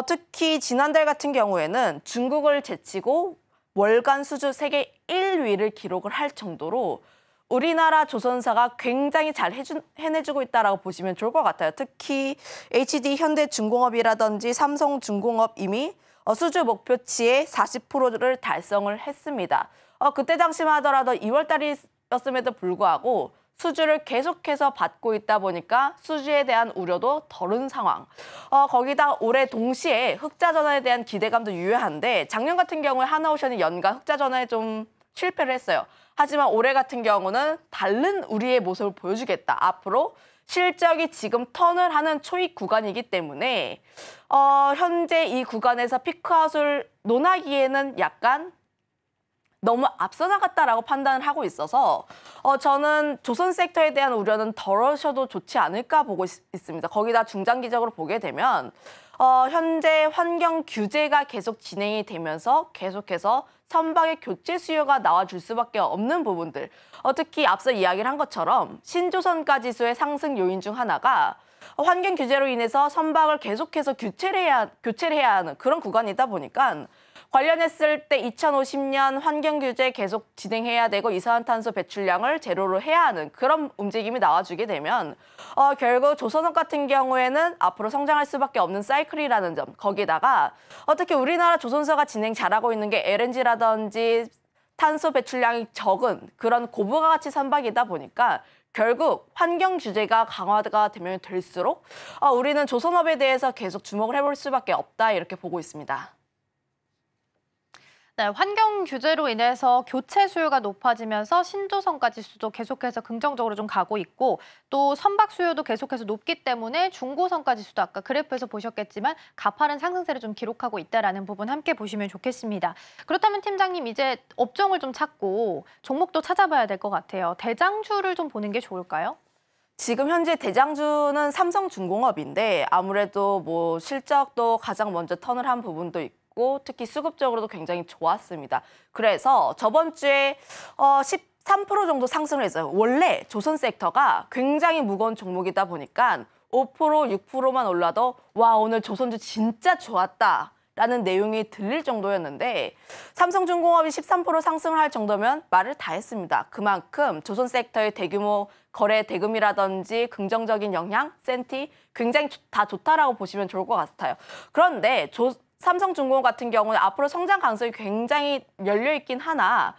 특히 지난달 같은 경우에는 중국을 제치고 월간 수주 세계 1위를 기록을 할 정도로 우리나라 조선사가 굉장히 잘 해내주고 있다고 보시면 좋을 것 같아요. 특히 HD 현대중공업이라든지 삼성중공업 이미 수주 목표치의 40%를 달성을 했습니다. 그때 당시만 하더라도 2월 달이었음에도 불구하고 수주를 계속해서 받고 있다 보니까 수주에 대한 우려도 덜은 상황. 거기다 올해 동시에 흑자 전환에 대한 기대감도 유효한데 작년 같은 경우에 하나오션이 연가 흑자 전환에 좀 실패를 했어요. 하지만 올해 같은 경우는 다른 우리의 모습을 보여주겠다. 앞으로 실적이 지금 턴을 하는 초입 구간이기 때문에 현재 이 구간에서 피크아웃을 논하기에는 약간 너무 앞서 나갔다라고 판단을 하고 있어서 저는 조선 섹터에 대한 우려는 덜으셔도 좋지 않을까 보고 있습니다. 거기다 중장기적으로 보게 되면 현재 환경 규제가 계속 진행이 되면서 계속해서 선박의 교체 수요가 나와줄 수밖에 없는 부분들. 특히 앞서 이야기를 한 것처럼 신조선가 지수의 상승 요인 중 하나가 환경 규제로 인해서 선박을 계속해서 교체를 해야 하는 그런 구간이다 보니까 관련했을 때 2050년 환경 규제 계속 진행해야 되고 이산화탄소 배출량을 제로로 해야 하는 그런 움직임이 나와주게 되면 결국 조선업 같은 경우에는 앞으로 성장할 수밖에 없는 사이클이라는 점. 거기다가 특히 우리나라 조선사가 진행 잘하고 있는 게 LNG라든지 탄소 배출량이 적은 그런 고부가가치 선박이다 보니까 결국 환경 규제가 강화가 되면 될수록 우리는 조선업에 대해서 계속 주목을 해볼 수밖에 없다 이렇게 보고 있습니다. 네, 환경 규제로 인해서 교체 수요가 높아지면서 신조선가 지수도 계속해서 긍정적으로 좀 가고 있고 또 선박 수요도 계속해서 높기 때문에 중고선가 지수도 아까 그래프에서 보셨겠지만 가파른 상승세를 좀 기록하고 있다는 부분 함께 보시면 좋겠습니다. 그렇다면 팀장님 이제 업종을 좀 찾고 종목도 찾아봐야 될 것 같아요. 대장주를 좀 보는 게 좋을까요? 지금 현재 대장주는 삼성중공업인데 아무래도 뭐 실적도 가장 먼저 턴을 한 부분도 있고 특히 수급적으로도 굉장히 좋았습니다. 그래서 저번 주에 13% 정도 상승을 했어요. 원래 조선 섹터가 굉장히 무거운 종목이다 보니까 5%, 6%만 올라도 와 오늘 조선주 진짜 좋았다. 라는 내용이 들릴 정도였는데 삼성중공업이 13% 상승을 할 정도면 말을 다 했습니다. 그만큼 조선 섹터의 대규모 거래 대금이라든지 긍정적인 영향, 센티 굉장히 다 좋다라고 보시면 좋을 것 같아요. 그런데 삼성중공업 같은 경우는 앞으로 성장 가능성이 굉장히 열려있긴 하나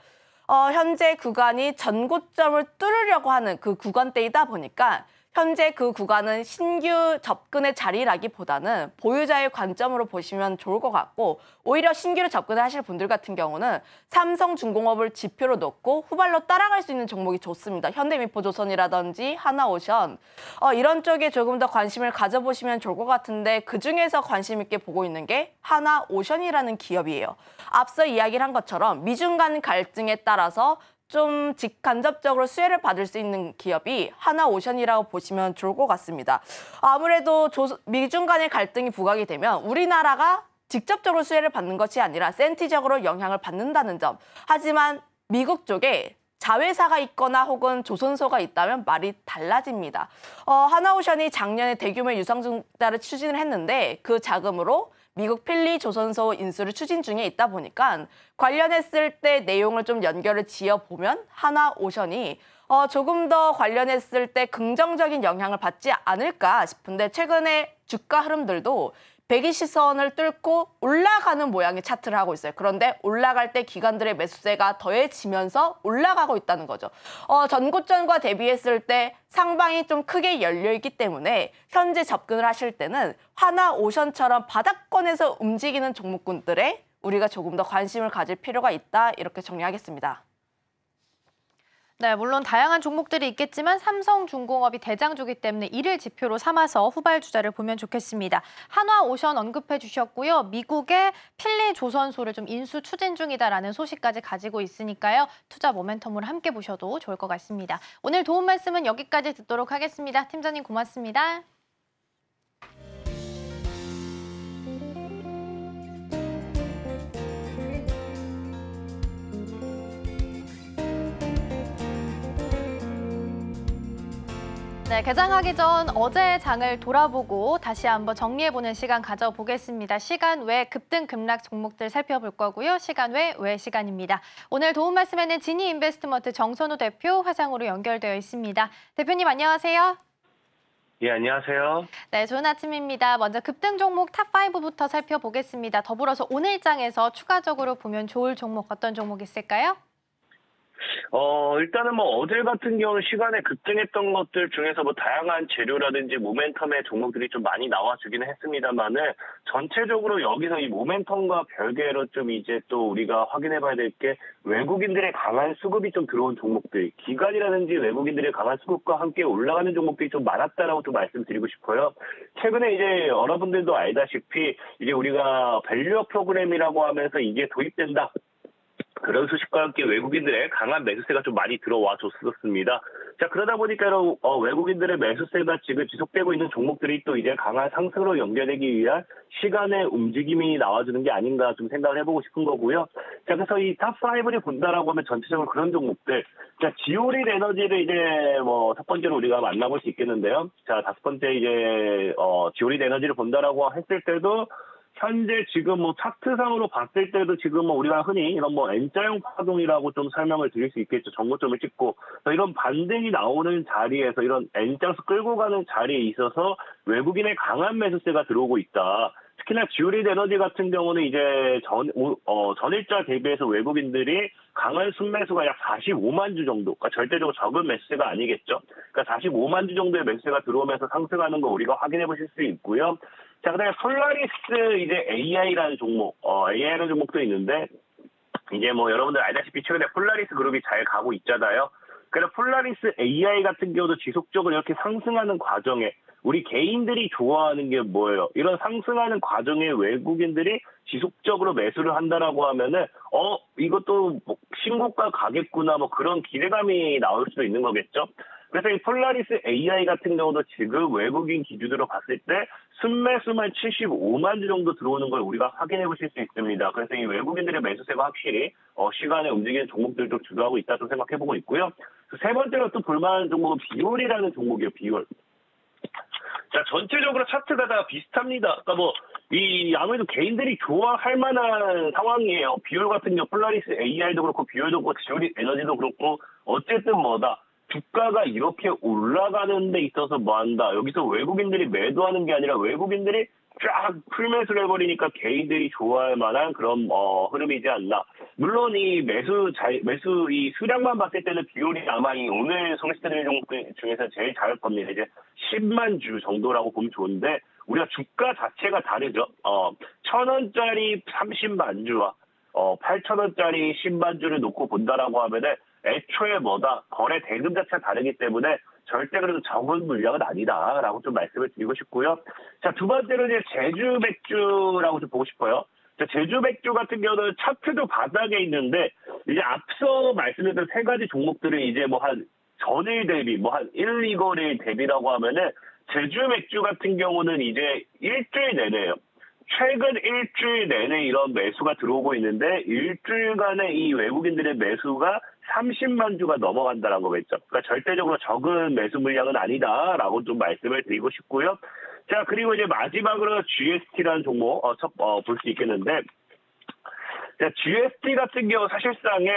현재 구간이 전고점을 뚫으려고 하는 그 구간대이다 보니까 현재 그 구간은 신규 접근의 자리라기보다는 보유자의 관점으로 보시면 좋을 것 같고 오히려 신규로 접근을 하실 분들 같은 경우는 삼성중공업을 지표로 놓고 후발로 따라갈 수 있는 종목이 좋습니다. 현대미포조선이라든지 하나오션 이런 쪽에 조금 더 관심을 가져보시면 좋을 것 같은데 그중에서 관심 있게 보고 있는 게 하나오션이라는 기업이에요. 앞서 이야기를 한 것처럼 미중 간 갈등에 따라서 좀 직간접적으로 수혜를 받을 수 있는 기업이 하나오션이라고 보시면 좋을 것 같습니다. 아무래도 미중 간의 갈등이 부각이 되면 우리나라가 직접적으로 수혜를 받는 것이 아니라 센티적으로 영향을 받는다는 점. 하지만 미국 쪽에 자회사가 있거나 혹은 조선소가 있다면 말이 달라집니다. 하나오션이 작년에 대규모 유상증자를 추진을 했는데 그 자금으로 미국 필리 조선소 인수를 추진 중에 있다 보니까 관련했을 때 내용을 좀 연결을 지어보면 하나오션이 조금 더 관련했을 때 긍정적인 영향을 받지 않을까 싶은데 최근에 주가 흐름들도 120선을 뚫고 올라가는 모양의 차트를 하고 있어요. 그런데 올라갈 때 기관들의 매수세가 더해지면서 올라가고 있다는 거죠. 전고점과 대비했을 때 상방이 좀 크게 열려있기 때문에 현재 접근을 하실 때는 하나오션처럼 바닥권에서 움직이는 종목군들에 우리가 조금 더 관심을 가질 필요가 있다. 이렇게 정리하겠습니다. 네, 물론 다양한 종목들이 있겠지만 삼성중공업이 대장주기 때문에 이를 지표로 삼아서 후발주자를 보면 좋겠습니다. 한화오션 언급해 주셨고요. 미국의 필리조선소를 좀 인수 추진 중이다라는 소식까지 가지고 있으니까요. 투자 모멘텀으로 함께 보셔도 좋을 것 같습니다. 오늘 도움 말씀은 여기까지 듣도록 하겠습니다. 팀장님 고맙습니다. 네, 개장하기 전 어제의 장을 돌아보고 다시 한번 정리해보는 시간 가져보겠습니다. 시간 외 급등 급락 종목들 살펴볼 거고요. 시간 외 시간입니다. 오늘 도움 말씀에는 지니 인베스트먼트 정선우 대표 화상으로 연결되어 있습니다. 대표님 안녕하세요. 예, 안녕하세요. 네, 좋은 아침입니다. 먼저 급등 종목 탑5부터 살펴보겠습니다. 더불어서 오늘 장에서 추가적으로 보면 좋을 종목 어떤 종목 있을까요? 일단은 뭐 어제 같은 경우는 시간에 급등했던 것들 중에서 뭐 다양한 재료라든지 모멘텀의 종목들이 좀 많이 나와주기는 했습니다만은 전체적으로 여기서 이 모멘텀과 별개로 좀 이제 또 우리가 확인해 봐야 될 게 외국인들의 강한 수급이 좀 들어온 종목들, 기관이라든지 외국인들의 강한 수급과 함께 올라가는 종목들이 좀 많았다라고 좀 말씀드리고 싶어요. 최근에 이제 여러분들도 알다시피 이제 우리가 밸류업 프로그램이라고 하면서 이게 도입된다. 그런 소식과 함께 외국인들의 강한 매수세가 좀 많이 들어와 줬었습니다. 자, 그러다 보니까 외국인들의 매수세가 지금 지속되고 있는 종목들이 또 이제 강한 상승으로 연결되기 위한 시간의 움직임이 나와주는 게 아닌가 좀 생각을 해보고 싶은 거고요. 자, 그래서 이 탑5를 본다라고 하면 전체적으로 그런 종목들. 자, 지오릴 에너지를 이제 뭐 첫 번째로 우리가 만나볼 수 있겠는데요. 자, 다섯 번째 이제 지오릴 에너지를 본다라고 했을 때도 현재 지금 뭐 차트상으로 봤을 때도 지금 뭐 우리가 흔히 이런 뭐 N자형 파동이라고 좀 설명을 드릴 수 있겠죠. 정고점을 찍고 이런 반등이 나오는 자리에서 이런 N자에서 끌고 가는 자리에 있어서 외국인의 강한 매수세가 들어오고 있다. 특히나 지오릴 에너지 같은 경우는 이제 전일자 대비해서 외국인들이 강한 순매수가 약 45만 주 정도, 그러니까 절대적으로 적은 매수세가 아니겠죠. 그러니까 45만 주 정도의 매수세가 들어오면서 상승하는 거 우리가 확인해 보실 수 있고요. 자, 그다음에 폴라리스 이제 AI라는 종목, AI라는 종목도 있는데 이제 뭐 여러분들 알다시피 최근에 폴라리스 그룹이 잘 가고 있잖아요. 그래서 폴라리스 AI 같은 경우도 지속적으로 이렇게 상승하는 과정에 우리 개인들이 좋아하는 게 뭐예요? 이런 상승하는 과정에 외국인들이 지속적으로 매수를 한다라고 하면은 이것도 뭐 신고가 가겠구나 뭐 그런 기대감이 나올 수도 있는 거겠죠. 그래서 이 폴라리스 AI 같은 경우도 지금 외국인 기준으로 봤을 때 순매수만 75만 주 정도 들어오는 걸 우리가 확인해 보실 수 있습니다. 그래서 이 외국인들의 매수세가 확실히 시간에 움직이는 종목들을 좀 주도하고 있다 좀 생각해 보고 있고요. 세 번째로 또 볼만한 종목은 비올이라는 종목이에요. 비올. 자, 전체적으로 차트가 다 비슷합니다. 그러니까 뭐 이 아무래도 개인들이 좋아할 만한 상황이에요. 비올 같은 경우 폴라리스 AI도 그렇고 비올도 그렇고 지오릴 에너지도 그렇고 어쨌든 뭐다. 주가가 이렇게 올라가는 데 있어서 뭐 한다. 여기서 외국인들이 매도하는 게 아니라 외국인들이 쫙 풀매수를 해버리니까 개인들이 좋아할 만한 그런 흐름이지 않나. 물론 이 매수 이 수량만 봤을 때는 비율이 아마 이 오늘 소개시켜드린 종목들 중에서 제일 작을 겁니다. 이제 10만 주 정도라고 보면 좋은데 우리가 주가 자체가 다르죠. 1,000원짜리 30만 주와 8,000원짜리 10만 주를 놓고 본다라고 하면은 애초에 거래 대금 자체가 다르기 때문에 절대 그래도 적은 물량은 아니다라고 좀 말씀을 드리고 싶고요. 자, 두 번째로 이제 제주 맥주라고 좀 보고 싶어요. 자, 제주 맥주 같은 경우는 차트도 바닥에 있는데 이제 앞서 말씀드렸던 세 가지 종목들은 이제 뭐 한 전일 대비, 뭐 한 1, 2거래일 대비라고 하면은 제주 맥주 같은 경우는 이제 일주일 내내요. 최근 일주일 내내 이런 매수가 들어오고 있는데 일주일간의 이 외국인들의 매수가 30만 주가 넘어간다는 거겠죠. 그러니까 절대적으로 적은 매수 물량은 아니다라고 좀 말씀을 드리고 싶고요. 자, 그리고 이제 마지막으로 GST라는 종목 볼 수 있겠는데, 자, GST 같은 경우 사실상에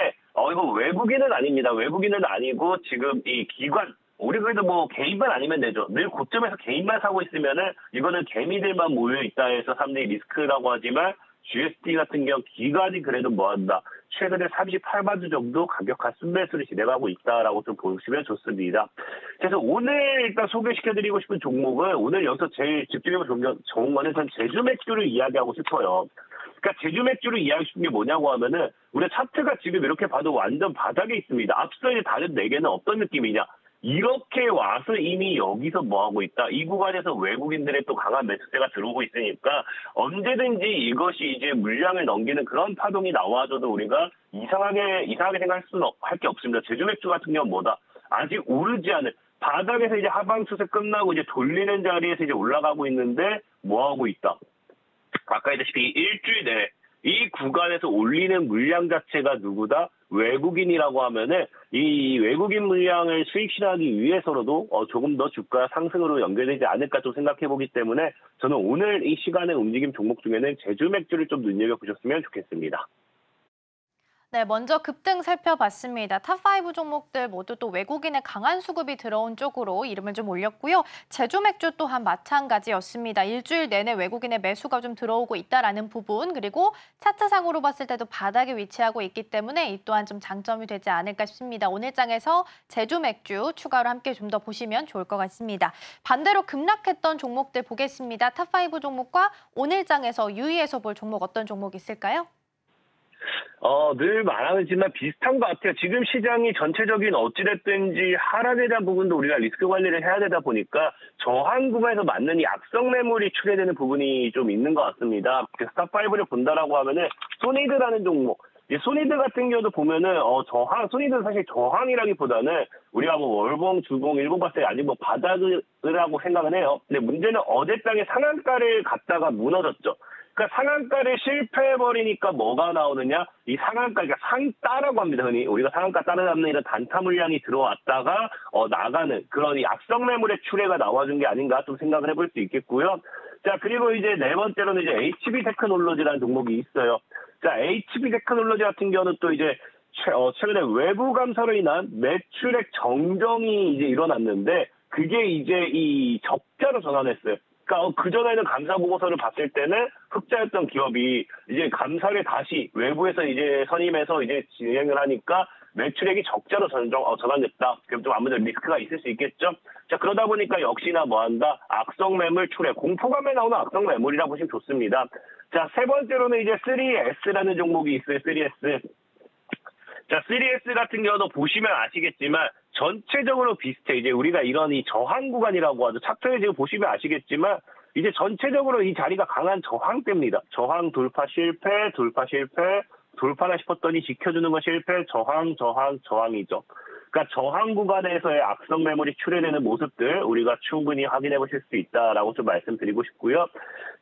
이거 외국인은 아닙니다. 외국인은 아니고 지금 이 기관, 우리 그래도 뭐 개인만 아니면 되죠. 늘 고점에서 개인만 사고 있으면은 이거는 개미들만 모여 있다 해서 사람들이 리스크라고 하지만 GST 같은 경우 기관이 그래도 뭐한다. 최근에 38만 주 정도 가격화 순매수를 진행하고 있다라고 좀 보시면 좋습니다. 그래서 오늘 일단 소개시켜드리고 싶은 종목은 오늘 여기서 제일 집중해서 좋은 거는 전 제주 맥주를 이야기하고 싶어요. 그러니까 제주 맥주를 이야기하고 싶은 게 뭐냐고 하면은 우리 차트가 지금 이렇게 봐도 완전 바닥에 있습니다. 앞서 이제 다른 4개는 어떤 느낌이냐? 이렇게 와서 이미 여기서 뭐하고 있다. 이 구간에서 외국인들의 또 강한 매수세가 들어오고 있으니까 언제든지 이것이 이제 물량을 넘기는 그런 파동이 나와줘도 우리가 이상하게 생각할 수는 할 게 없습니다. 제주 맥주 같은 경우는 뭐다? 아직 오르지 않은 바닥에서 이제 하방 추세 끝나고 이제 돌리는 자리에서 이제 올라가고 있는데 뭐하고 있다. 아까 했다시피 일주일 내에 이 구간에서 올리는 물량 자체가 누구다? 외국인이라고 하면은 이 외국인 물량을 수익 실현하기 위해서라도 조금 더 주가 상승으로 연결되지 않을까 좀 생각해 보기 때문에 저는 오늘 이 시간의 움직임 종목 중에는 제주 맥주를 좀 눈여겨보셨으면 좋겠습니다. 네, 먼저 급등 살펴봤습니다. 탑5 종목들 모두 또 외국인의 강한 수급이 들어온 쪽으로 이름을 좀 올렸고요. 제주 맥주 또한 마찬가지였습니다. 일주일 내내 외국인의 매수가 좀 들어오고 있다라는 부분, 그리고 차트상으로 봤을 때도 바닥에 위치하고 있기 때문에 이 또한 좀 장점이 되지 않을까 싶습니다. 오늘 장에서 제주 맥주 추가로 함께 좀 더 보시면 좋을 것 같습니다. 반대로 급락했던 종목들 보겠습니다. 탑5 종목과 오늘 장에서 유의해서 볼 종목 어떤 종목 있을까요? 늘 말하지만 비슷한 것 같아요. 지금 시장이 전체적인 어찌됐든지 하락에 대한 부분도 우리가 리스크 관리를 해야 되다 보니까 저항 구간에서 맞는 이 악성 매물이 출해되는 부분이 좀 있는 것 같습니다. 그래서 탑5를 본다라고 하면은 소니드라는 종목. 소니드 같은 경우도 보면은 소니드는 사실 저항이라기보다는 우리가 뭐 월봉, 주봉, 일봉 봤을 때 아직 뭐 바닥이라고 생각은 해요. 근데 문제는 어젯장에 상한가를 갔다가 무너졌죠. 그러니까 상한가를 실패해버리니까 뭐가 나오느냐? 이 상한가, 그러니까 상따라고 합니다, 흔히. 우리가 상한가 따라잡는 이런 단타 물량이 들어왔다가 나가는 그런 이 악성 매물의 출해가 나와준 게 아닌가 좀 생각을 해볼 수 있겠고요. 자, 그리고 이제 네 번째로는 이제 HB 테크놀로지라는 종목이 있어요. 자, HB 테크놀로지 같은 경우는 또 이제 최근에 외부 감사로 인한 매출액 정정이 이제 일어났는데 그게 이제 이 적자로 전환했어요. 그러니까 그전에는 감사 보고서를 봤을 때는 흑자였던 기업이 이제 감사를 다시 외부에서 이제 선임해서 이제 진행을 하니까 매출액이 적자로 전환됐다. 그럼 좀 아무래도 리스크가 있을 수 있겠죠. 자, 그러다 보니까 역시나 뭐한다? 악성 매물 출해, 공포감에 나오는 악성 매물이라 보시면 좋습니다. 자, 세 번째로는 이제 3S라는 종목이 있어요. 3S. 자, 3S 같은 경우도 보시면 아시겠지만 전체적으로 비슷해. 이제 우리가 이런 이 저항 구간이라고 하죠. 차트에 지금 보시면 아시겠지만 이제 전체적으로 이 자리가 강한 저항대입니다. 저항 돌파 실패, 돌파나 싶었더니 지켜주는 건 실패, 저항이죠. 그러니까 저항 구간에서의 악성 매물이 출해되는 모습들 우리가 충분히 확인해 보실 수 있다라고 좀 말씀드리고 싶고요.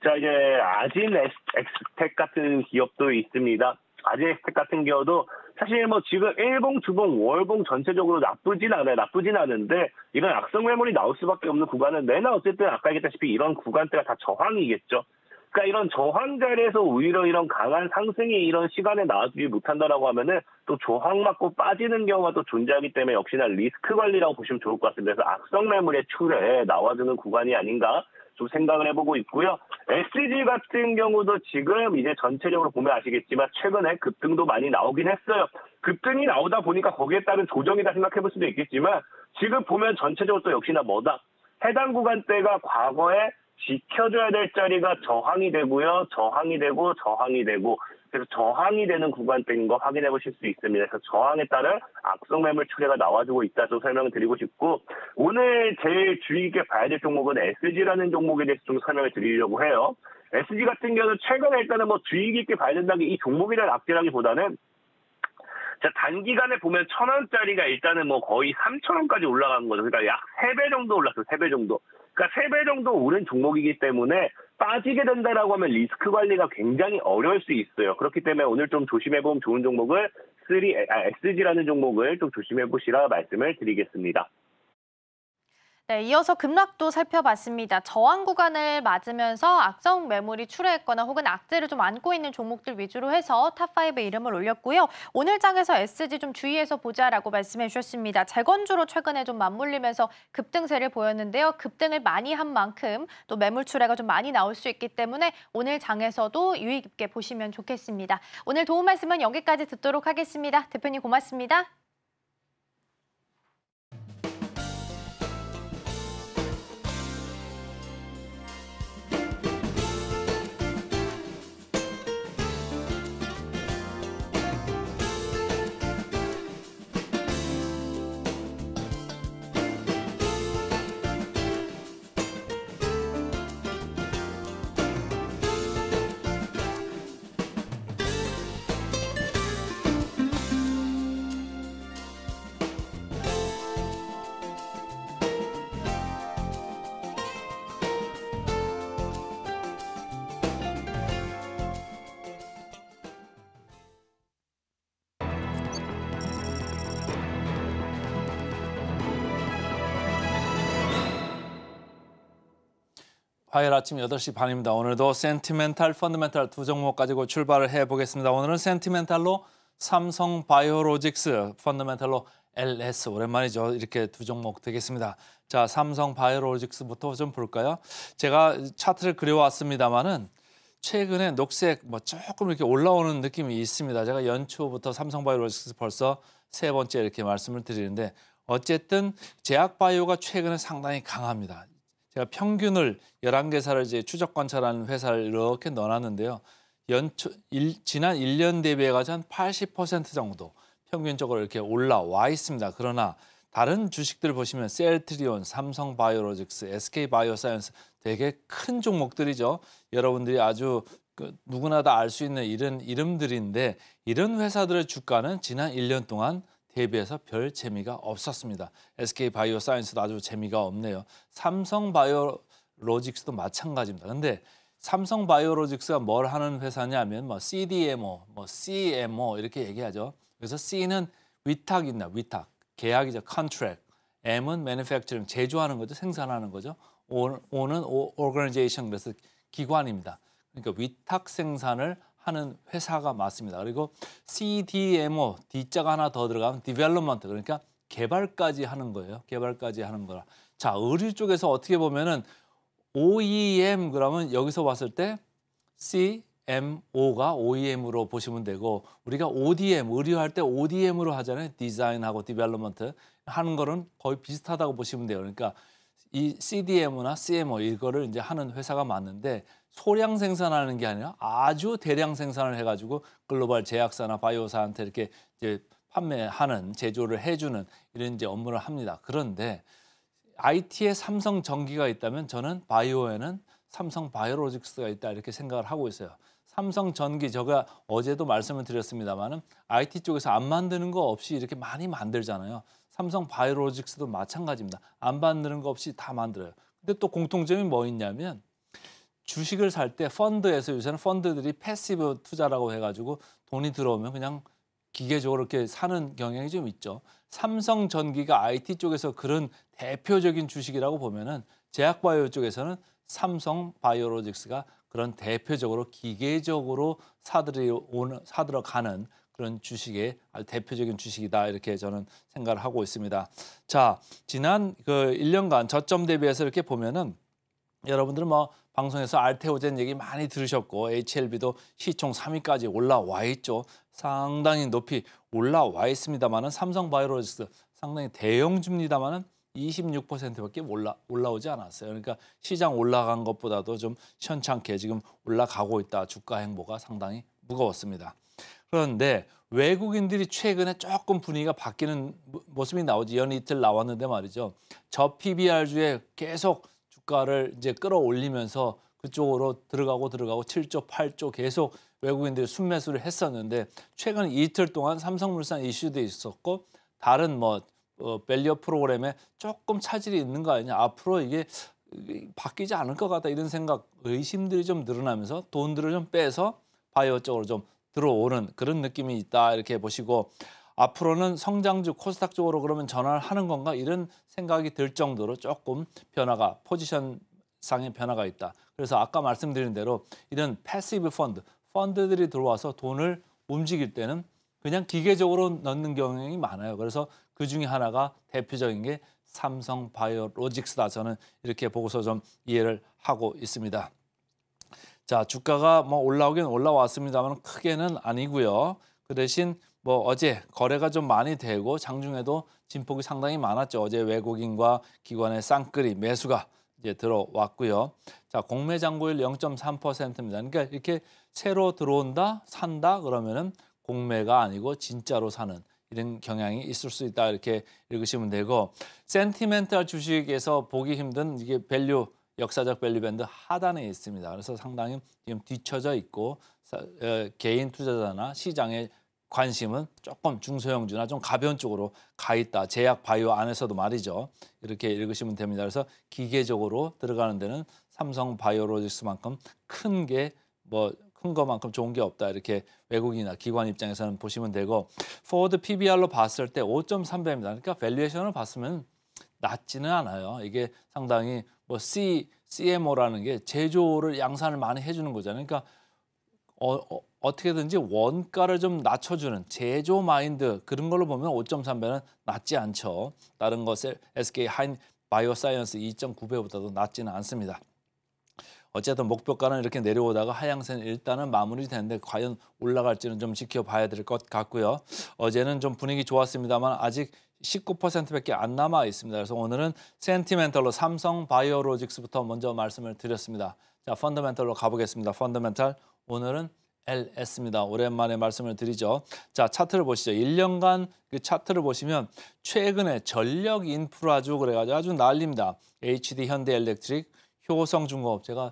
자, 이제 아진 엑스텍 같은 기업도 있습니다. 아진 엑스텍 같은 경우도 사실 뭐 지금 일봉, 주봉, 월봉 전체적으로 나쁘진 않은데 이런 악성 매물이 나올 수밖에 없는 구간은 내나 어쨌든 아까 얘기했다시피 이런 구간대가 다 저항이겠죠. 그러니까 이런 저항 자리에서 오히려 이런 강한 상승이 이런 시간에 나와주지 못한다라고 하면은 또 저항 맞고 빠지는 경우가 또 존재하기 때문에 역시나 리스크 관리라고 보시면 좋을 것 같습니다. 그래서 악성 매물의 출에 나와주는 구간이 아닌가 좀 생각을 해보고 있고요. SG 같은 경우도 지금 이제 전체적으로 보면 아시겠지만 최근에 급등도 많이 나오긴 했어요. 급등이 나오다 보니까 거기에 따른 조정이다 생각해볼 수도 있겠지만 지금 보면 전체적으로 또 역시나 뭐다? 해당 구간대가 과거에 지켜줘야 될 자리가 저항이 되고요. 저항이 되고 그래서 저항이 되는 구간대인 거 확인해 보실 수 있습니다. 그래서 저항에 따른 악성 매물 출해가 나와주고 있다 좀 설명을 드리고 싶고 오늘 제일 주의 깊게 봐야 될 종목은 SG라는 종목에 대해서 좀 설명을 드리려고 해요. SG 같은 경우는 최근에 일단은 뭐 주의 깊게 봐야 된다는 게 이 종목이라는 악재라기보다는 자, 단기간에 보면 1,000원짜리가 일단은 뭐 거의 3,000원까지 올라간 거죠. 그러니까 약 3배 정도 올랐어요. 3배 정도. 그러니까 3배 정도 오른 종목이기 때문에 빠지게 된다라고 하면 리스크 관리가 굉장히 어려울 수 있어요. 그렇기 때문에 오늘 좀 조심해보면 좋은 종목을 SG라는 종목을 좀 조심해보시라 말씀을 드리겠습니다. 네, 이어서 급락도 살펴봤습니다. 저항 구간을 맞으면서 악성 매물이 출회했거나 혹은 악재를 좀 안고 있는 종목들 위주로 해서 탑5에 이름을 올렸고요. 오늘 장에서 SG 좀 주의해서 보자라고 말씀해 주셨습니다. 재건주로 최근에 좀 맞물리면서 급등세를 보였는데요. 급등을 많이 한 만큼 또 매물 출회가 좀 많이 나올 수 있기 때문에 오늘 장에서도 유의 깊게 보시면 좋겠습니다. 오늘 도움 말씀은 여기까지 듣도록 하겠습니다. 대표님 고맙습니다. 화요일 아침 8시 반입니다. 오늘도 센티멘탈, 펀더멘탈 두 종목 가지고 출발을 해보겠습니다. 오늘은 센티멘탈로 삼성바이오로직스, 펀더멘탈로 LS, 오랜만이죠. 이렇게 두 종목 되겠습니다. 자, 삼성바이오로직스부터 좀 볼까요? 제가 차트를 그려왔습니다만은 최근에 녹색 조금 이렇게 올라오는 느낌이 있습니다. 제가 연초부터 삼성바이오로직스 벌써 세 번째 이렇게 말씀을 드리는데 어쨌든 제약바이오가 최근에 상당히 강합니다. 제가 평균을 11개사를 이제 추적 관찰하는 회사를 이렇게 넣어놨는데요. 지난 1년 대비해가지고 한 80% 정도 평균적으로 이렇게 올라와 있습니다. 그러나 다른 주식들 보시면 셀트리온, 삼성바이오로직스, SK바이오사이언스 되게 큰 종목들이죠. 여러분들이 아주 누구나 다 알 수 있는 이런 이름들인데 이런 회사들의 주가는 지난 1년 동안 대비해서 별 재미가 없었습니다. SK바이오사이언스도 아주 재미가 없네요. 삼성바이오로직스도 마찬가지입니다. 근데 삼성바이오로직스가 뭘 하는 회사냐면 CDMO, CMO 이렇게 얘기하죠. 그래서 C는 위탁이나 위탁, 계약이죠. contract. M은 manufacturing, 제조하는 거죠. 생산하는 거죠. O는 organization, 그래서 기관입니다. 그러니까 위탁 생산을 하는 회사가 맞습니다. 그리고 CDMO, D자가 하나 더 들어가면 development, 그러니까 개발까지 하는 거예요. 개발까지 하는 거라. 자, 의류 쪽에서 어떻게 보면은 OEM 그러면 여기서 봤을 때 CMO가 OEM으로 보시면 되고 우리가 ODM, 의류할 때 ODM으로 하잖아요. 디자인하고 디벨롭먼트 하는 거는 거의 비슷하다고 보시면 돼요. 그러니까 이 CDMO나 CMO 이거를 이제 하는 회사가 맞는데 소량 생산하는 게 아니라 아주 대량 생산을 해가지고 글로벌 제약사나 바이오사한테 이렇게 이제 판매하는 제조를 해주는 이런 이제 업무를 합니다. 그런데 IT에 삼성전기가 있다면 저는 바이오에는 삼성바이오로직스가 있다 이렇게 생각을 하고 있어요. 삼성전기 제가 어제도 말씀을 드렸습니다만은 IT 쪽에서 안 만드는 거 없이 이렇게 많이 만들잖아요. 삼성바이오로직스도 마찬가지입니다. 안 만드는 거 없이 다 만들어요. 근데 또 공통점이 뭐 있냐면 주식을 살 때 펀드에서 요새는 펀드들이 패시브 투자라고 해가지고 돈이 들어오면 그냥 기계적으로 이렇게 사는 경향이 좀 있죠. 삼성전기가 IT 쪽에서 그런 대표적인 주식이라고 보면은 제약바이오 쪽에서는 삼성바이오로직스가 그런 대표적으로 기계적으로 사들어가는 그런 주식의 아주 대표적인 주식이다 이렇게 저는 생각을 하고 있습니다. 자, 지난 그 1년간 저점 대비해서 이렇게 보면은 여러분들은 방송에서 알테오젠 얘기 많이 들으셨고 HLB도 시총 3위까지 올라와 있죠. 상당히 높이 올라와 있습니다만은 삼성바이오로직스 상당히 대형주입니다만은 26%밖에 올라오지 않았어요. 그러니까 시장 올라간 것보다도 좀 시원찮게 지금 올라가고 있다. 주가 행보가 상당히 무거웠습니다. 그런데 외국인들이 최근에 조금 분위기가 바뀌는 모습이 나오지. 연 이틀 나왔는데 말이죠. 저 PBR주에 계속 주가를 이제 끌어올리면서 그쪽으로 들어가고 7조, 8조 계속 외국인들이 순매수를 했었는데 최근 이틀 동안 삼성물산 이슈도 있었고 다른 밸류 프로그램에 조금 차질이 있는 거 아니냐. 앞으로 이게 바뀌지 않을 것 같다 이런 생각, 의심들이 좀 늘어나면서 돈들을 좀 빼서 바이오 쪽으로 좀 들어오는 그런 느낌이 있다 이렇게 보시고 앞으로는 성장주 코스닥 쪽으로 그러면 전환을 하는 건가 이런 생각이 들 정도로 조금 변화가 포지션상의 변화가 있다. 그래서 아까 말씀드린 대로 이런 패시브 펀드들이 들어와서 돈을 움직일 때는 그냥 기계적으로 넣는 경향이 많아요. 그래서 그 중에 하나가 대표적인 게 삼성 바이오로직스다. 저는 이렇게 보고서 좀 이해를 하고 있습니다. 자, 주가가 올라오긴 올라왔습니다만 크게는 아니고요. 그 대신 어제 거래가 좀 많이 되고 장중에도 진폭이 상당히 많았죠. 어제 외국인과 기관의 쌍끌이 매수가 이제 들어왔고요. 자, 공매 잔고율 0.3%입니다. 그러니까 이렇게 새로 들어온다, 산다 그러면은 공매가 아니고 진짜로 사는 이런 경향이 있을 수 있다 이렇게 읽으시면 되고 센티멘탈 주식에서 보기 힘든 이게 밸류 역사적 밸류 밴드 하단에 있습니다. 그래서 상당히 지금 뒤쳐져 있고 개인 투자자나 시장의 관심은 조금 중소형주나 좀 가벼운 쪽으로 가 있다. 제약 바이오 안에서도 말이죠. 이렇게 읽으시면 됩니다. 그래서 기계적으로 들어가는 데는 삼성 바이오로직스만큼 큰 것만큼 좋은 게 없다. 이렇게 외국인이나 기관 입장에서는 보시면 되고 포워드 PBR로 봤을 때 5.3배입니다. 그러니까 밸류에이션을 봤으면 낮지는 않아요. 이게 상당히 CMO라는 게 제조를 양산을 많이 해주는 거잖아요. 그러니까 어떻게든지 원가를 좀 낮춰주는 제조 마인드 그런 걸로 보면 5.3배는 낮지 않죠. 다른 것에 SK 하인 바이오사이언스 2.9배보다도 낮지는 않습니다. 어쨌든 목표가는 이렇게 내려오다가 하향세는 일단은 마무리되는데 과연 올라갈지는 좀 지켜봐야 될 것 같고요. 어제는 좀 분위기 좋았습니다만 아직 19%밖에 안 남아 있습니다. 그래서 오늘은 센티멘털로 삼성 바이오로직스부터 먼저 말씀을 드렸습니다. 자, 펀더멘털로 가보겠습니다. 펀더멘털 오늘은 LS입니다. 오랜만에 말씀을 드리죠. 자, 차트를 보시죠. 1년간 그 차트를 보시면 최근에 전력 인프라주 그래가지고 아주 난립니다. HD 현대엘렉트릭, 효성중공업 제가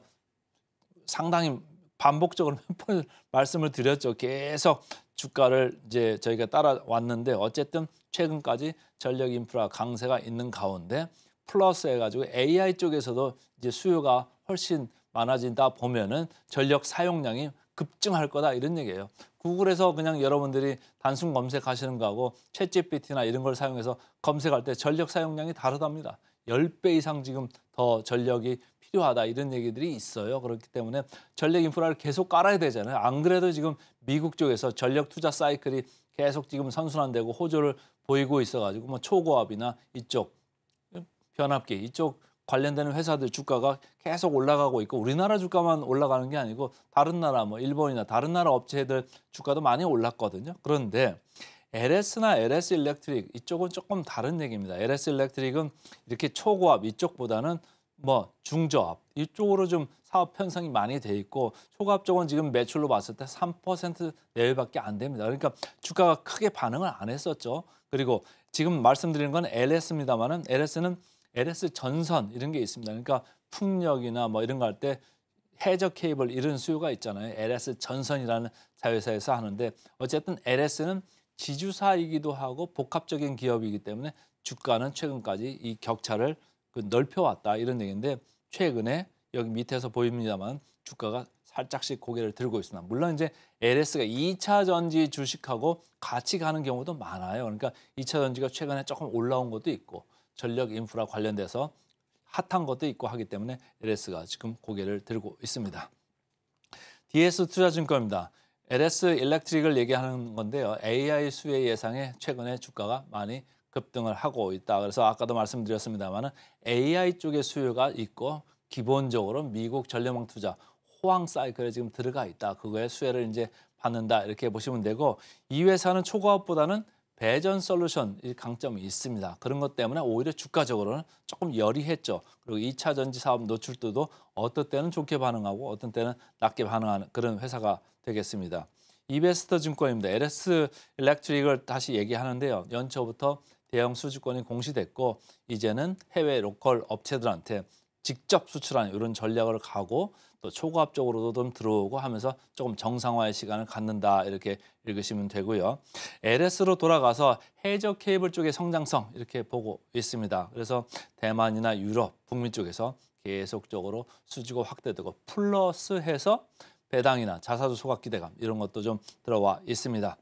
상당히 반복적으로 몇 번 말씀을 드렸죠. 계속 주가를 이제 저희가 따라왔는데 어쨌든 최근까지 전력 인프라 강세가 있는 가운데 플러스 해가지고 AI 쪽에서도 이제 수요가 훨씬 많아진다 보면은 전력 사용량이 급증할 거다 이런 얘기예요. 구글에서 그냥 여러분들이 단순 검색하시는 거하고 챗GPT나 이런 걸 사용해서 검색할 때 전력 사용량이 다르답니다. 10배 이상 지금 더 전력이 필요하다 이런 얘기들이 있어요. 그렇기 때문에 전력 인프라를 계속 깔아야 되잖아요. 안 그래도 지금 미국 쪽에서 전력 투자 사이클이 계속 지금 선순환되고 호조를 보이고 있어가지고 초고압이나 이쪽 변압기 이쪽 관련되는 회사들 주가가 계속 올라가고 있고 우리나라 주가만 올라가는 게 아니고 다른 나라 일본이나 다른 나라 업체들 주가도 많이 올랐거든요. 그런데 LS나 LS 일렉트릭 이쪽은 조금 다른 얘기입니다. LS 일렉트릭은 이렇게 초고압 이쪽보다는 중저압 이쪽으로 좀 사업 편성이 많이 돼 있고 초고압 쪽은 지금 매출로 봤을 때 3% 내외밖에 안 됩니다. 그러니까 주가가 크게 반응을 안 했었죠. 그리고 지금 말씀드리는 건 LS입니다만은 LS는 LS 전선 이런 게 있습니다. 그러니까 풍력이나 이런 거 할 때 해저 케이블 이런 수요가 있잖아요. LS 전선이라는 자회사에서 하는데 어쨌든 LS는 지주사이기도 하고 복합적인 기업이기 때문에 주가는 최근까지 이 격차를 넓혀왔다 이런 얘기인데 최근에 여기 밑에서 보입니다만 주가가 살짝씩 고개를 들고 있습니다. 물론 이제 LS가 2차 전지 주식하고 같이 가는 경우도 많아요. 그러니까 2차 전지가 최근에 조금 올라온 것도 있고 전력 인프라 관련돼서 핫한 것도 있고 하기 때문에 LS가 지금 고개를 들고 있습니다. DS 투자증권입니다. LS 일렉트릭을 얘기하는 건데요. AI 수혜 예상에 최근에 주가가 많이 급등을 하고 있다. 그래서 아까도 말씀드렸습니다만 AI 쪽의 수요가 있고 기본적으로 미국 전력망 투자 호황 사이클에 지금 들어가 있다. 그거의 수혜를 이제 받는다. 이렇게 보시면 되고 이 회사는 초과업보다는 배전 솔루션 이 강점이 있습니다. 그런 것 때문에 오히려 주가적으로는 조금 열이했죠. 그리고 2차 전지 사업 노출도도 어떤 때는 좋게 반응하고 어떤 때는 낮게 반응하는 그런 회사가 되겠습니다. 이베스터 증권입니다. LS 일렉트릭을 다시 얘기하는데요. 연초부터 대형 수주권이 공시됐고 이제는 해외 로컬 업체들한테 직접 수출하는 이런 전략을 가고 또 초과압적으로도 좀 들어오고 하면서 조금 정상화의 시간을 갖는다 이렇게 읽으시면 되고요. LS로 돌아가서 해저 케이블 쪽의 성장성 이렇게 보고 있습니다. 그래서 대만이나 유럽, 북미 쪽에서 계속적으로 수주가 확대되고 플러스해서 배당이나 자사주 소각 기대감 이런 것도 좀 들어와 있습니다.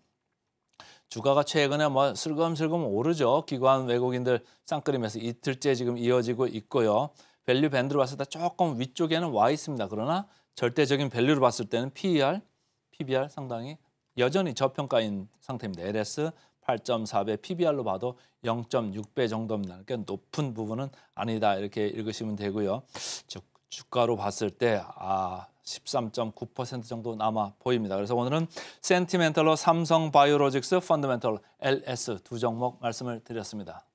주가가 최근에 뭐 슬금슬금 오르죠. 기관 외국인들 쌍끌이면서 이틀째 지금 이어지고 있고요. 밸류 밴드로 봤을 때 조금 위쪽에는 와 있습니다. 그러나 절대적인 밸류로 봤을 때는 PER, PBR 상당히 여전히 저평가인 상태입니다. LS 8.4배, PBR로 봐도 0.6배 정도입니다. 그러니까 높은 부분은 아니다 이렇게 읽으시면 되고요. 주가로 봤을 때 13.9% 정도 남아 보입니다. 그래서 오늘은 센티멘털로 삼성 바이오로직스, 펀더멘털 LS 두 종목 말씀을 드렸습니다.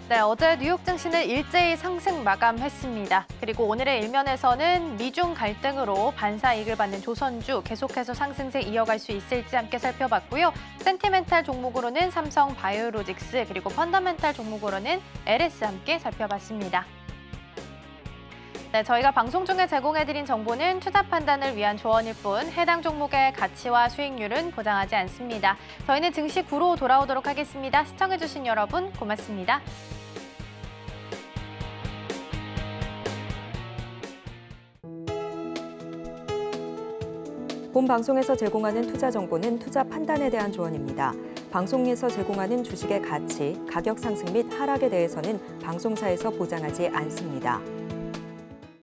네, 어제 뉴욕 증시는 일제히 상승 마감했습니다. 그리고 오늘의 일면에서는 미중 갈등으로 반사 이익을 받는 조선주 계속해서 상승세 이어갈 수 있을지 함께 살펴봤고요. 센티멘탈 종목으로는 삼성 바이오로직스 그리고 펀더멘탈 종목으로는 LS 함께 살펴봤습니다. 네, 저희가 방송 중에 제공해드린 정보는 투자 판단을 위한 조언일 뿐 해당 종목의 가치와 수익률은 보장하지 않습니다. 저희는 증시 9로 돌아오도록 하겠습니다. 시청해주신 여러분 고맙습니다. 본 방송에서 제공하는 투자 정보는 투자 판단에 대한 조언입니다. 방송에서 제공하는 주식의 가치, 가격 상승 및 하락에 대해서는 방송사에서 보장하지 않습니다.